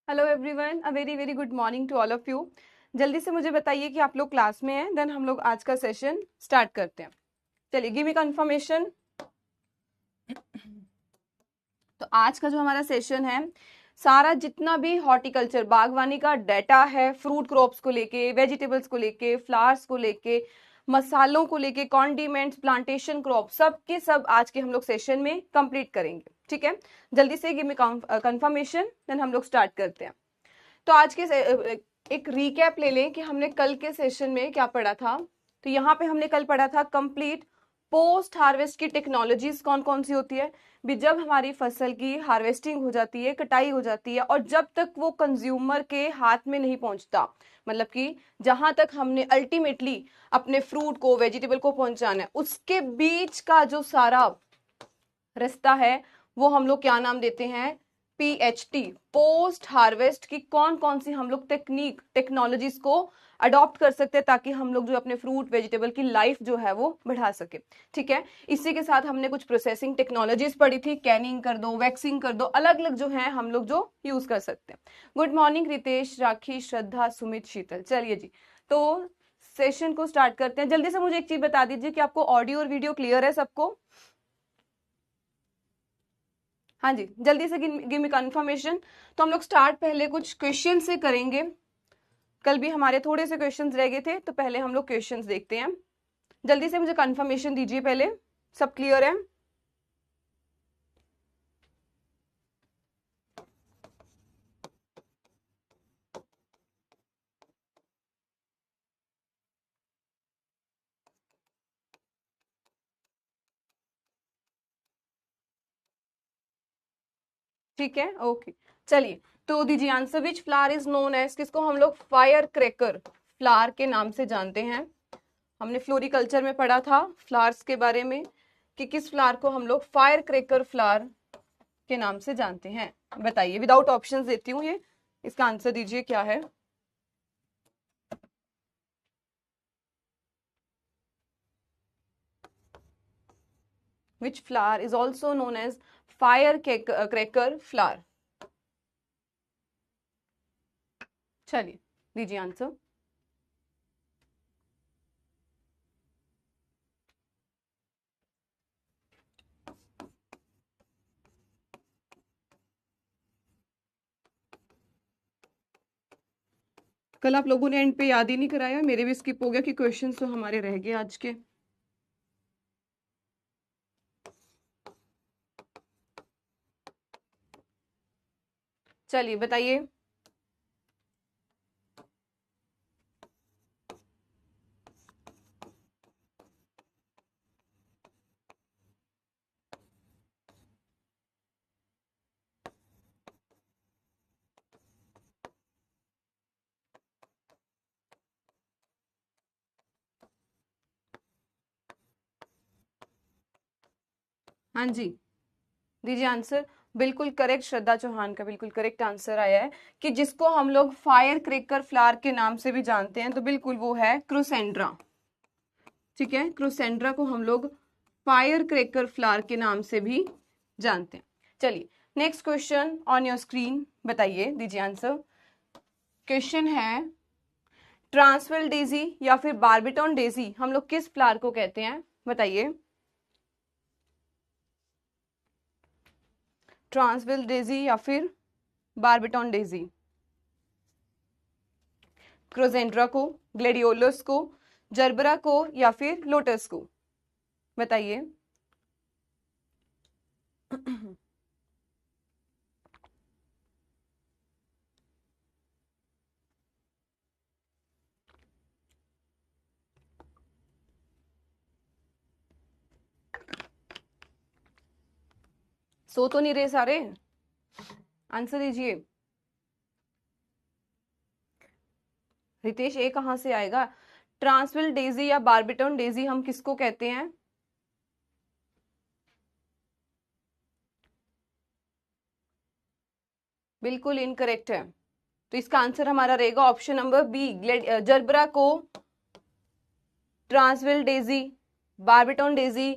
Hello everyone, a very very good morning to all of you. जल्दी से मुझे बताइए कि आप लोग क्लास में हैं, देन हम लोग आज का सेशन स्टार्ट करते हैं। चलिए, गिव मी कंफर्मेशन। तो आज का जो हमारा सेशन है, सारा जितना भी हॉर्टिकल्चर बागवानी का डाटा है, फ्रूट क्रॉप्स को लेके, वेजिटेबल्स को लेके, फ्लावर्स को लेके, मसालों को लेके, कॉन्डिमेंट्स, प्लांटेशन क्रॉप, सब के सब आज के हम लोग सेशन में कंप्लीट करेंगे। ठीक है, जल्दी से गिव मी कंफर्मेशन, देन हम लोग स्टार्ट करते हैं। तो आज के एक रीकैप ले लें कि हमने कल के सेशन में क्या पढ़ा था। तो यहाँ पे हमने कल पढ़ा था कंप्लीट पोस्ट हार्वेस्ट की टेक्नोलॉजीज कौन कौन सी होती है भी, जब हमारी फसल की हार्वेस्टिंग हो जाती है, कटाई हो जाती है, और जब तक वो कंज्यूमर के हाथ में नहीं पहुंचता, मतलब कि जहां तक हमने अल्टीमेटली अपने फ्रूट को, वेजिटेबल को पहुंचाना है, उसके बीच का जो सारा रास्ता है वो हम लोग क्या नाम देते हैं, पीएचटी, पोस्ट हार्वेस्ट की कौन कौन सी हम लोग टेक्नोलॉजीज को अडॉप्ट कर सकते हैं ताकि हम लोग जो अपने फ्रूट वेजिटेबल की लाइफ जो है वो बढ़ा सके। ठीक है, इसी के साथ हमने कुछ प्रोसेसिंग टेक्नोलॉजीज पढ़ी थी, कैनिंग कर दो, वैक्सिंग कर दो, अलग अलग जो है हम लोग जो यूज कर सकते हैं। गुड मॉर्निंग रितेश, राखी, श्रद्धा, सुमित, शीतल। चलिए जी, तो सेशन को स्टार्ट करते हैं। जल्दी से मुझे एक चीज बता दीजिए कि आपको ऑडियो और वीडियो क्लियर है सबको? हाँ जी, जल्दी से गिव मी कंफर्मेशन। तो हम लोग स्टार्ट पहले कुछ क्वेश्चन से करेंगे। कल भी हमारे थोड़े से क्वेश्चंस रह गए थे, तो पहले हम लोग क्वेश्चंस देखते हैं। जल्दी से मुझे कंफर्मेशन दीजिए पहले, सब क्लियर है? ठीक है, ओके। चलिए, तो दीजिए answer. Which flower is known as, किसको हम लोग फायर क्रैकर फ्लावर के नाम से जानते हैं? हमने फ्लोरिकल्चर में पढ़ा था फ्लावर्स के बारे में कि किस फ्लावर को हम लोग फायर क्रैकर फ्लावर के नाम से जानते हैं। बताइए, विदाउट ऑप्शंस देती हूँ ये, इसका आंसर दीजिए क्या है। Which flower is also known as firecracker flower? चलिए, दीजिए आंसर। कल आप लोगों ने एंड पे याद ही नहीं कराया, मेरे भी स्किप हो गया कि क्वेश्चन तो हमारे रह गए आज के। चलिए बताइए। हाँ जी, दीजिए आंसर। बिल्कुल करेक्ट, श्रद्धा चौहान का बिल्कुल करेक्ट आंसर आया है कि जिसको हम लोग फायर क्रेकर फ्लावर के नाम से भी जानते हैं, तो बिल्कुल वो है क्रोसेंड्रा। ठीक है, क्रोसेंड्रा को हम लोग फायर क्रेकर फ्लावर के नाम से भी जानते हैं। चलिए, next question on your screen, बताइए, दीजिए आंसर। क्वेश्चन है, ट्रांसवेल डेजी या फिर बार्बिटोन डेजी हम लोग किस फ्लावर को कहते हैं? बताइए। ट्रांसवेल डेजी या फिर बार्बिटोन डेजी? क्रोजेंड्रा को, ग्लेडियोलस को, जर्बरा को या फिर लोटस को? बताइए। सो तो नहीं रहे सारे, आंसर दीजिए। रितेश, ए कहां से आएगा? ट्रांसविल डेजी या बार्बिटोन डेजी हम किसको कहते हैं? बिल्कुल इनकरेक्ट है, तो इसका आंसर हमारा रहेगा ऑप्शन नंबर बी, जर्बरा को ट्रांसविल डेजी, बार्बिटोन डेजी,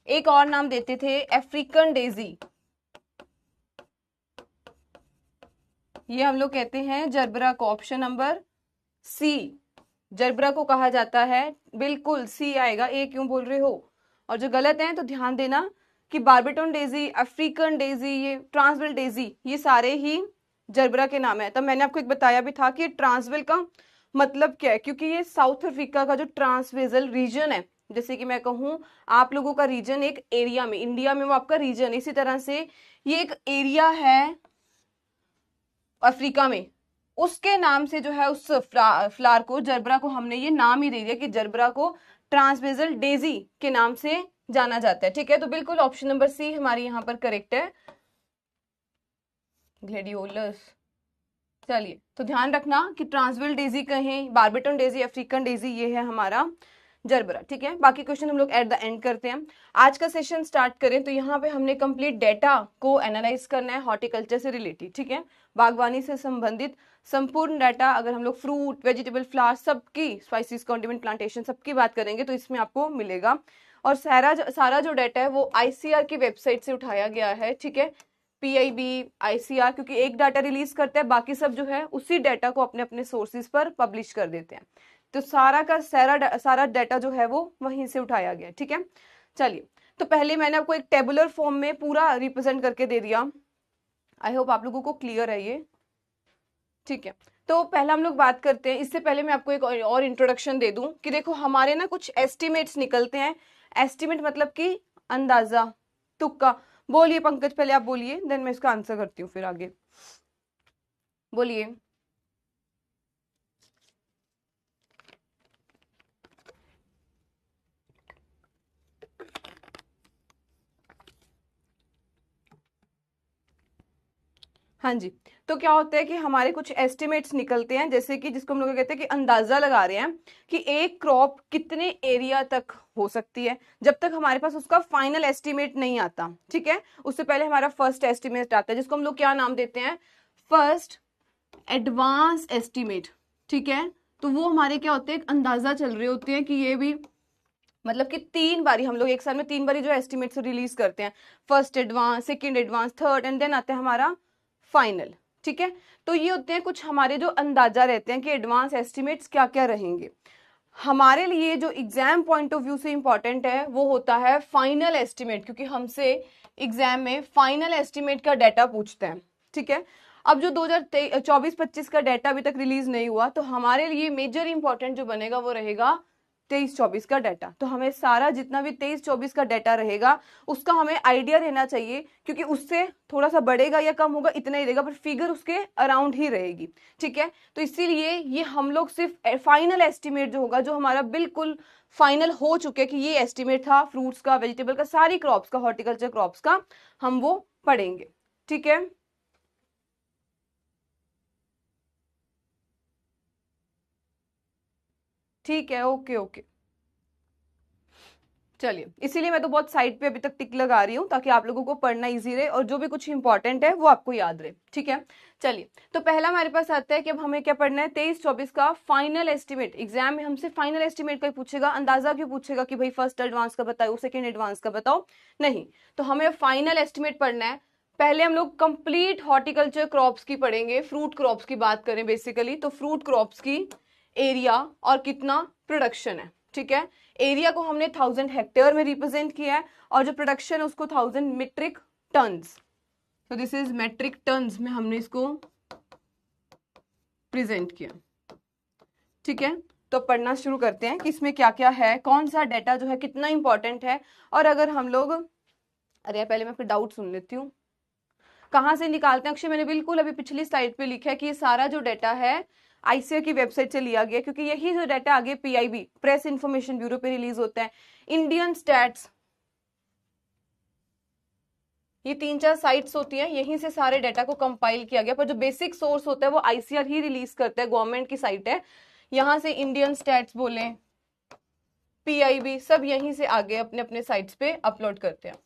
एक और नाम देते थे अफ्रीकन डेजी, ये हम लोग कहते हैं जर्बरा को, ऑप्शन नंबर सी जर्बरा को कहा जाता है। बिल्कुल सी आएगा, ए क्यों बोल रहे हो? और जो गलत है तो ध्यान देना कि बार्बिटोन डेजी, अफ्रीकन डेजी, ये ट्रांसवेल डेजी, ये सारे ही जर्बरा के नाम है। तब मैंने आपको एक बताया भी था कि ट्रांसवेल का मतलब क्या है, क्योंकि ये साउथ अफ्रीका का जो ट्रांसवेजल रीजन है, जैसे कि मैं कहूँ आप लोगों का रीजन एक एरिया में, इंडिया में वो आपका रीजन, इसी तरह से ये एक एरिया है अफ्रीका में, उसके नाम से जो है उस फ्लावर को, जर्बरा को हमने ये नाम ही दे दिया कि जर्बरा को ट्रांसवेजल डेजी के नाम से जाना जाता है। ठीक है, तो बिल्कुल ऑप्शन नंबर सी हमारी यहाँ पर करेक्ट है, ग्लेडियोलस। चलिए, तो ध्यान रखना कि ट्रांसवेल डेजी कहें, बार्बिटोन डेजी, अफ्रीकन डेजी, ये है हमारा जर्बरा। ठीक है, बाकी क्वेश्चन हम लोग एट द एंड करते हैं। आज का सेशन स्टार्ट करें तो यहाँ पे हमने कंप्लीट डेटा को एनालाइज करना है हॉर्टिकल्चर से रिलेटेड। ठीक है, बागवानी से संबंधित संपूर्ण डाटा, अगर हम लोग फ्रूट, वेजिटेबल, फ्लावर, सबकी, स्पाइसेस, कॉन्डिमेंट, प्लांटेशन, सबकी बात करेंगे तो इसमें आपको मिलेगा। और सारा जो डाटा है वो आईसीआर की वेबसाइट से उठाया गया है। ठीक है, पीआईबी, आईसीआर, क्योंकि एक डाटा रिलीज करता है, बाकी सब जो है उसी डाटा को अपने अपने सोर्सेज पर पब्लिश कर देते हैं। तो सारा डाटा जो है वो वहीं से उठाया गया। ठीक है, चलिए, तो पहले मैंने आपको एक टेबुलर फॉर्म में पूरा रिप्रेजेंट करके दे दिया। आई होप आप लोगों को क्लियर है ये। ठीक है, तो पहला हम लोग बात करते हैं। इससे पहले मैं आपको एक और इंट्रोडक्शन दे दूं कि देखो हमारे ना कुछ एस्टिमेट्स निकलते हैं। एस्टिमेट मतलब कि अंदाजा, तुक्का। बोलिए पंकज, पहले आप बोलिए, देन मैं इसका आंसर करती हूँ, फिर आगे बोलिए। हाँ जी, तो क्या होता है कि हमारे कुछ एस्टिमेट्स निकलते हैं, जैसे कि जिसको हम लोग कहते हैं कि अंदाजा लगा रहे हैं कि एक क्रॉप कितने एरिया तक हो सकती है, जब तक हमारे पास उसका फाइनल एस्टिमेट नहीं आता। ठीक है, उससे पहले हमारा फर्स्ट एस्टिमेट आता है, जिसको हम लोग क्या नाम देते हैं, फर्स्ट एडवांस एस्टिमेट। ठीक है, तो वो हमारे क्या होते हैं, अंदाजा चल रहे होते हैं कि ये भी, मतलब कि 3 बारी हम लोग एक साल में 3 बारी जो एस्टिमेट्स रिलीज करते हैं, first advance, second advance, third, and then आता है हमारा फाइनल। ठीक है, तो ये होते हैं कुछ हमारे जो अंदाजा रहते हैं कि एडवांस एस्टिमेट्स क्या क्या रहेंगे। हमारे लिए जो एग्जाम पॉइंट ऑफ व्यू से इंपॉर्टेंट है वो होता है फाइनल एस्टिमेट, क्योंकि हमसे एग्जाम में फाइनल एस्टिमेट का डाटा पूछते हैं। ठीक है, अब जो 2024-25 का डाटा अभी तक रिलीज नहीं हुआ, तो हमारे लिए मेजर इंपॉर्टेंट जो बनेगा वो रहेगा 23-24 का डाटा। तो हमें सारा जितना भी 23-24 का डाटा रहेगा उसका हमें आइडिया रहना चाहिए, क्योंकि उससे थोड़ा सा बढ़ेगा या कम होगा इतना ही रहेगा, पर फिगर उसके अराउंड ही रहेगी। ठीक है, तो इसीलिए ये हम लोग सिर्फ फाइनल एस्टिमेट जो होगा, जो हमारा बिल्कुल फाइनल हो चुके कि ये एस्टिमेट था फ्रूट्स का, वेजिटेबल का, सारी क्रॉप्स का, हॉर्टिकल्चर क्रॉप्स का, हम वो पढ़ेंगे। ठीक है, ठीक है, ओके ओके। चलिए, इसीलिए मैं तो बहुत साइड पे अभी तक टिक लगा रही हूँ ताकि आप लोगों को पढ़ना इजी रहे और जो भी कुछ इंपॉर्टेंट है वो आपको याद रहे। ठीक है, चलिए, तो पहला हमारे पास आता है कि अब हमें क्या पढ़ना है, 23-24 का फाइनल एस्टिमेट। एग्जाम में हमसे फाइनल एस्टिमेट का ही पूछेगा, अंदाजा क्यों पूछेगा कि भाई फर्स्ट एडवांस का बताओ, सेकेंड एडवांस का बताओ, नहीं। तो हमें फाइनल एस्टिमेट पढ़ना है। पहले हम लोग कंप्लीट हॉर्टिकल्चर क्रॉप्स की पढ़ेंगे, फ्रूट क्रॉप्स की बात करें बेसिकली, तो फ्रूट क्रॉप्स की एरिया और कितना प्रोडक्शन है। ठीक है, एरिया को हमने 1000 हेक्टेयर में रिप्रेजेंट किया है और जो प्रोडक्शन है उसको 1000 मीट्रिक टन्स, तो दिस इज मेट्रिक टन्स में हमने इसको प्रेजेंट किया। ठीक है, तो पढ़ना शुरू करते हैं कि इसमें क्या क्या है, कौन सा डाटा जो है कितना इंपॉर्टेंट है। और अगर हम लोग, अरे पहले मैं फिर डाउट सुन लेती हूँ, कहाँ से निकालते हैं अक्षय, मैंने बिल्कुल अभी पिछली स्लाइड पे लिखा है कि ये सारा जो डाटा है आईसीआर की वेबसाइट से लिया गया, क्योंकि यही जो डाटा आगे पीआईबी, प्रेस इंफॉर्मेशन ब्यूरो पे रिलीज होता है, इंडियन स्टैट्स, ये 3-4 साइट्स होती हैं, यहीं से सारे डाटा को कंपाइल किया गया, पर जो बेसिक सोर्स होता है वो आईसीआर ही रिलीज करता है, गवर्नमेंट की साइट है। यहां से इंडियन स्टैट्स बोले, पीआईबी, सब यहीं से आगे अपने अपने साइट्स पे अपलोड करते हैं।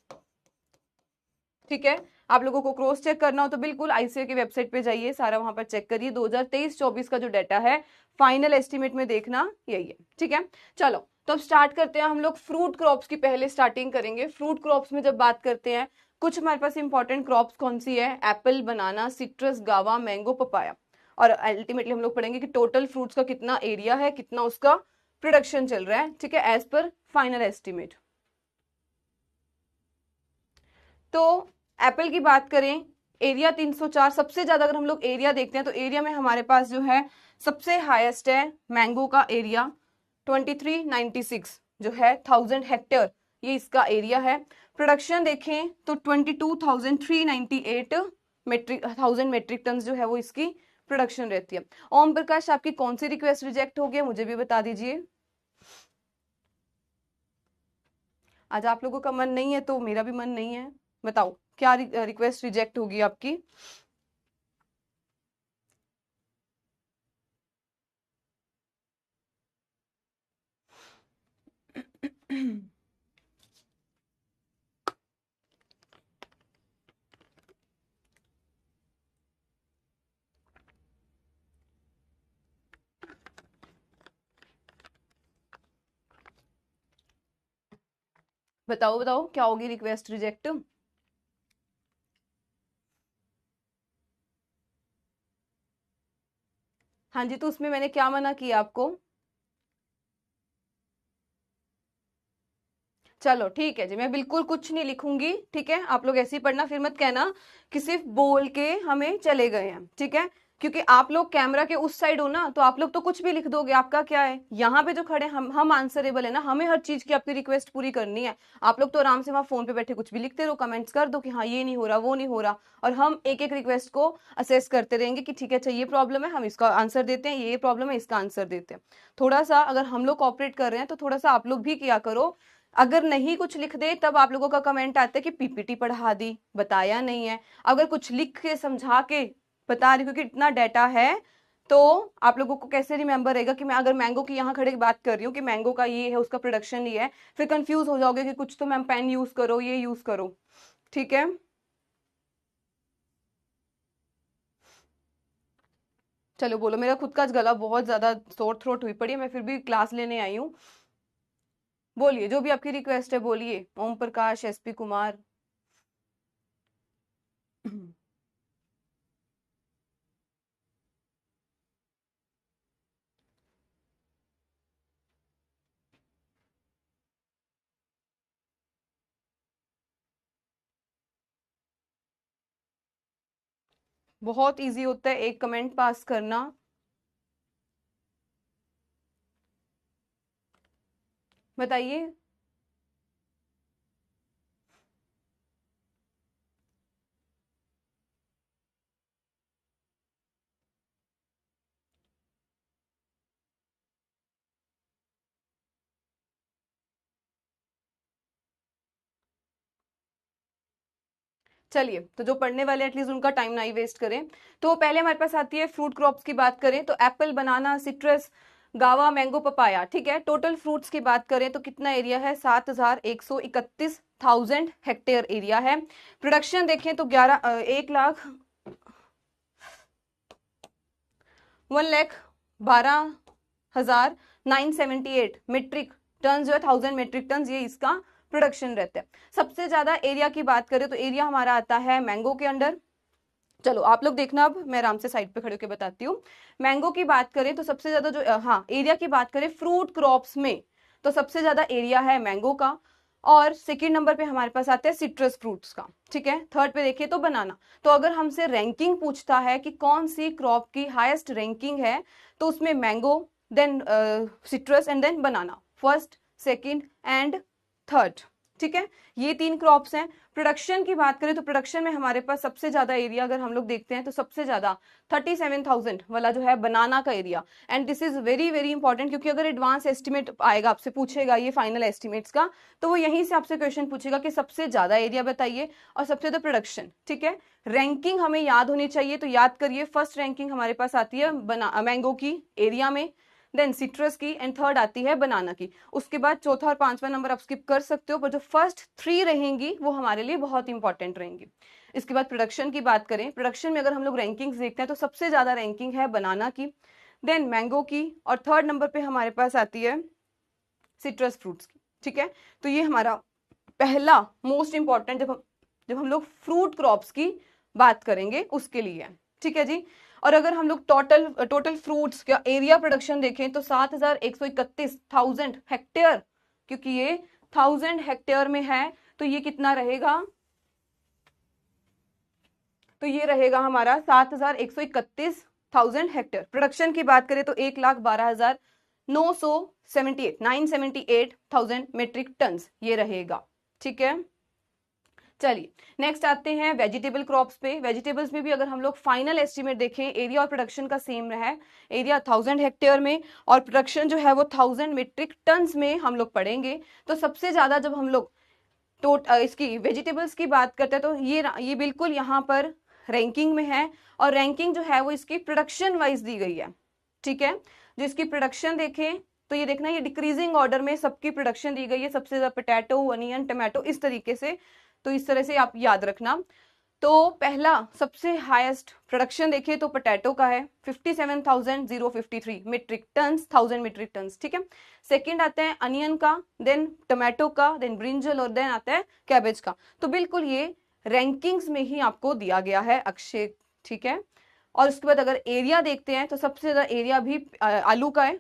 ठीक है, आप लोगों को क्रॉस चेक करना हो तो बिल्कुल आईसीआर की वेबसाइट पे जाइए, सारा वहां पर चेक करिए। 2023-24 का जो डाटा है फाइनल एस्टिमेट में देखना यही है। ठीक है, चलो, तो अब स्टार्ट करते हैं हम लोग फ्रूट क्रॉप्स की, पहले स्टार्टिंग करेंगे। फ्रूट क्रॉप्स में जब बात करते हैं, कुछ हमारे पास इंपॉर्टेंट क्रॉप्स कौन सी है, एप्पल, बनाना, सिट्रस, गावा, मैंगो, पपाया। और अल्टीमेटली हम लोग पढ़ेंगे कि टोटल फ्रूट्स का कितना एरिया है, कितना उसका प्रोडक्शन चल रहा है, ठीक है, एज पर फाइनल एस्टिमेट। तो एप्पल की बात करें, एरिया 304, सबसे ज्यादा अगर हम लोग एरिया देखते हैं तो एरिया में हमारे पास जो है सबसे हाईएस्ट है मैंगो का एरिया 2396 जो है 1000 हेक्टेयर, ये इसका एरिया है। प्रोडक्शन देखें तो 22,398 मेट्रिक 1000 मेट्रिक टन जो है वो इसकी प्रोडक्शन रहती है। ओम प्रकाश, आपकी कौन सी रिक्वेस्ट रिजेक्ट हो गई मुझे भी बता दीजिए। आज आप लोगों का मन नहीं है तो मेरा भी मन नहीं है, बताओ क्या रिक्वेस्ट रिजेक्ट होगी आपकी। बताओ बताओ क्या होगी रिक्वेस्ट रिजेक्ट। हाँ जी, तो उसमें मैंने क्या मना किया आपको। चलो ठीक है जी, मैं बिल्कुल कुछ नहीं लिखूंगी, ठीक है, आप लोग ऐसे ही पढ़ना, फिर मत कहना कि सिर्फ बोल के हमें चले गए हैं, ठीक है, क्योंकि आप लोग कैमरा के उस साइड हो ना, तो आप लोग तो कुछ भी लिख दोगे, आपका क्या है, यहाँ पे जो खड़े हम आंसरेबल है ना, हमें हर चीज की आपकी रिक्वेस्ट पूरी करनी है। आप लोग तो आराम से वहां फोन पे बैठे कुछ भी लिखते रहो, कमेंट्स कर दो कि हाँ ये नहीं हो रहा, वो नहीं हो रहा, और हम एक एक रिक्वेस्ट को असेस करते रहेंगे कि ठीक है, अच्छा ये प्रॉब्लम है, हम इसका आंसर देते हैं, ये प्रॉब्लम है, इसका आंसर देते हैं। थोड़ा सा अगर हम लोग कॉपरेट कर रहे हैं तो थोड़ा सा आप लोग भी किया करो। अगर नहीं कुछ लिख दे तब आप लोगों का कमेंट आता है कि पीपीटी पढ़ा दी, बताया नहीं है। अगर कुछ लिख के समझा के बता रही, क्योंकि इतना डाटा है तो आप लोगों को कैसे रिमेंबर रहेगा कि मैं अगर मैंगो की यहाँ खड़े बात कर रही हूँ कि मैंगो का ये है, उसका प्रोडक्शन ये है, फिर कंफ्यूज हो जाओगे कि कुछ तो मैम पेन यूज करो, ये यूज करो, ठीक है। चलो बोलो, मेरा खुद का गला बहुत ज्यादा सोर थ्रोट हुई पड़ी है, मैं फिर भी क्लास लेने आई हूँ। बोलिए जो भी आपकी रिक्वेस्ट है, बोलिए। ओम प्रकाश, एसपी कुमार। बहुत इजी होता है एक कमेंट पास करना। बताइए। चलिए, तो जो पढ़ने वाले एटलीस्ट उनका टाइम ना ही वेस्ट करें। तो पहले हमारे पास आती है फ्रूट क्रॉप्स की बात करें तो एप्पल, बनाना, सिट्रस, गावा, मैंगो, पपाया, ठीक है। टोटल फ्रूट्स की बात करें तो कितना एरिया है, 7,131,000 हेक्टेयर एरिया है। प्रोडक्शन देखें तो 1,12,978 मेट्रिक टन जो है, 1000 मेट्रिक टन, ये इसका प्रोडक्शन रहता है। सबसे ज्यादा एरिया की बात करें तो एरिया हमारा आता है मैंगो के अंडर। चलो आप लोग देखना, अब मैं आराम से साइड पे खड़े होकर बताती हूँ। मैंगो की बात करें तो सबसे ज्यादा जो हाँ एरिया की बात करें फ्रूट क्रॉप्स में, तो सबसे ज्यादा एरिया है मैंगो का। और सेकंड नंबर पे हमारे पास आते हैं सिट्रस फ्रूट्स का, ठीक है। थर्ड पे देखिए तो बनाना। तो अगर हमसे रैंकिंग पूछता है कि कौन सी क्रॉप की हाईएस्ट रैंकिंग है, तो उसमें mango, then citrus and then banana, first, second and third, ठीक है। ये तीन क्रॉप्स हैं। प्रोडक्शन की बात करें तो प्रोडक्शन में हमारे पास सबसे ज्यादा एरिया अगर हम लोग देखते हैं तो सबसे ज्यादा 37,000 वाला जो है बनाना का area. And this is very very important, क्योंकि अगर एडवांस एस्टिमेट आएगा, आपसे पूछेगा ये फाइनल एस्टिमेट्स का, तो वो यहीं से आपसे क्वेश्चन पूछेगा कि सबसे ज्यादा एरिया बताइए और सबसे ज्यादा प्रोडक्शन, ठीक है। रैंकिंग हमें याद होनी चाहिए, तो याद करिए, फर्स्ट रैंकिंग हमारे पास आती है मैंगो की एरिया में, देन सिट्रस की, एंड थर्ड आती है बनाना की। उसके बाद चौथा और पांचवा नंबर आप स्किप कर सकते हो, पर जो फर्स्ट थ्री रहेंगी वो हमारे लिए बहुत इंपॉर्टेंट रहेंगी। इसके बाद प्रोडक्शन की बात करें, प्रोडक्शन में अगर हम लोग रैंकिंग्स देखते हैं तो सबसे ज्यादा रैंकिंग है बनाना की, देन मैंगो की, और थर्ड नंबर पे हमारे पास आती है सिट्रस फ्रूट्स की, ठीक है। तो ये हमारा पहला मोस्ट इंपॉर्टेंट जब हम लोग फ्रूट क्रॉप्स की बात करेंगे उसके लिए, ठीक है जी। और अगर हम लोग टोटल फ्रूट्स का एरिया प्रोडक्शन देखें तो 7,131,000 हेक्टेयर, क्योंकि ये 1000 हेक्टेयर में है, तो ये कितना रहेगा, तो ये रहेगा हमारा 7,131,000 हेक्टेयर। प्रोडक्शन की बात करें तो 1,12,978 मेट्रिक टन ये रहेगा, ठीक है। चलिए नेक्स्ट आते हैं वेजिटेबल क्रॉप्स पे। वेजिटेबल्स में भी अगर हम लोग फाइनल एस्टिमेट देखें, एरिया और प्रोडक्शन का सेम रहा है, एरिया 1000 हेक्टेयर में और प्रोडक्शन जो है वो 1000 मेट्रिक टन्स में हम लोग पढ़ेंगे। तो सबसे ज्यादा जब हम लोग इसकी वेजिटेबल्स की बात करते हैं तो ये बिल्कुल यहाँ पर रैंकिंग में है, और रैंकिंग जो है वो इसकी प्रोडक्शन वाइज दी गई है, ठीक है। जो इसकी प्रोडक्शन देखें तो ये देखना, ये डिक्रीजिंग ऑर्डर में सबकी प्रोडक्शन दी गई है, सबसे ज्यादा पोटैटो, अनियन, टमाटो, इस तरीके से। तो इस तरह से आप याद रखना। तो पहला सबसे हाईएस्ट प्रोडक्शन देखिए तो पोटैटो का है 57,053 मेट्रिक टन्स, 1000 मेट्रिक टन्स, ठीक है। सेकंड आता है अनियन का, देन टमाटो का, देन ब्रिंजल, और देन आता है कैबेज का। तो बिल्कुल ये रैंकिंग्स में ही आपको दिया गया है अक्षय, ठीक है। और उसके बाद अगर एरिया देखते हैं तो सबसे ज्यादा एरिया भी आलू का है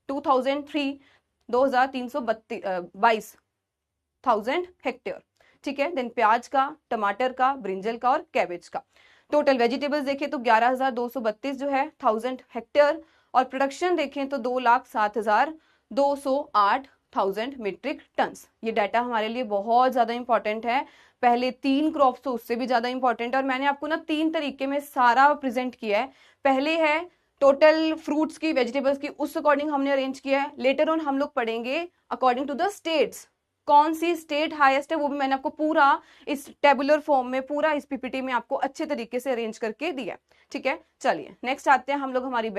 2322,000 हेक्टेयर, ठीक है। देन प्याज का, टमाटर का, ब्रिंजल का और कैबेज का। टोटल वेजिटेबल्स देखें तो 11,232 जो है 1000 हेक्टेयर, और प्रोडक्शन देखें तो 2,07,208,000 मेट्रिक टन्स। ये डाटा हमारे लिए बहुत ज्यादा इंपॉर्टेंट है। पहले 3 क्रॉप्स तो उससे भी ज्यादा इंपॉर्टेंट है, और मैंने आपको ना 3 तरीके में सारा प्रेजेंट किया है। पहले है टोटल फ्रूट्स की, वेजिटेबल्स की, उस अकॉर्डिंग हमने अरेंज किया है। लेटर ऑन हम लोग पढ़ेंगे अकॉर्डिंग टू द स्टेट्स, कौन सी स्टेट हाईएस्ट है, वो भी मैंने आपको पूरा इस टेबुलर फॉर्म में, पूरा इस पीपीटी में आपको अच्छे तरीके से अरेंज करके दिया, ठीक है। चलिए नेक्स्ट आते हैं हम लोग हमारी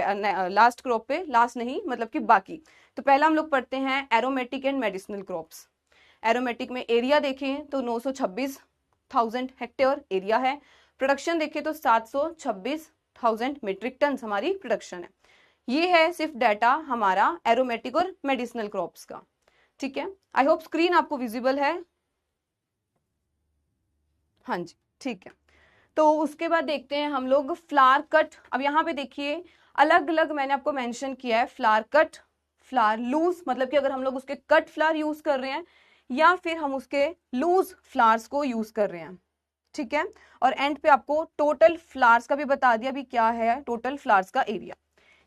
लास्ट क्रॉप पे, लास्ट नहीं मतलब कि बाकी। तो पहला हम लोग पढ़ते हैं aromatic and medicinal crops. Aromatic में एरिया देखें तो 926,000 हेक्टेयर एरिया है। प्रोडक्शन देखें तो 726,000 मेट्रिक टन हमारी प्रोडक्शन है। ये है सिर्फ डाटा हमारा एरोमेटिक और मेडिसिनल क्रॉप्स का, ठीक है। आई होप स्क्रीन आपको विजिबल है, हाँ जी, ठीक है। तो उसके बाद देखते हैं हम लोग फ्लावर कट। अब यहाँ पे देखिए अलग अलग मैंने आपको मेंशन किया है, फ्लावर कट, फ्लावर लूज, मतलब कि अगर हम लोग उसके कट फ्लावर यूज कर रहे हैं या फिर हम उसके लूज फ्लावर्स को यूज कर रहे हैं, ठीक है। और एंड पे आपको टोटल फ्लावर्स का भी बता दिया, अभी क्या है टोटल फ्लावर्स का एरिया।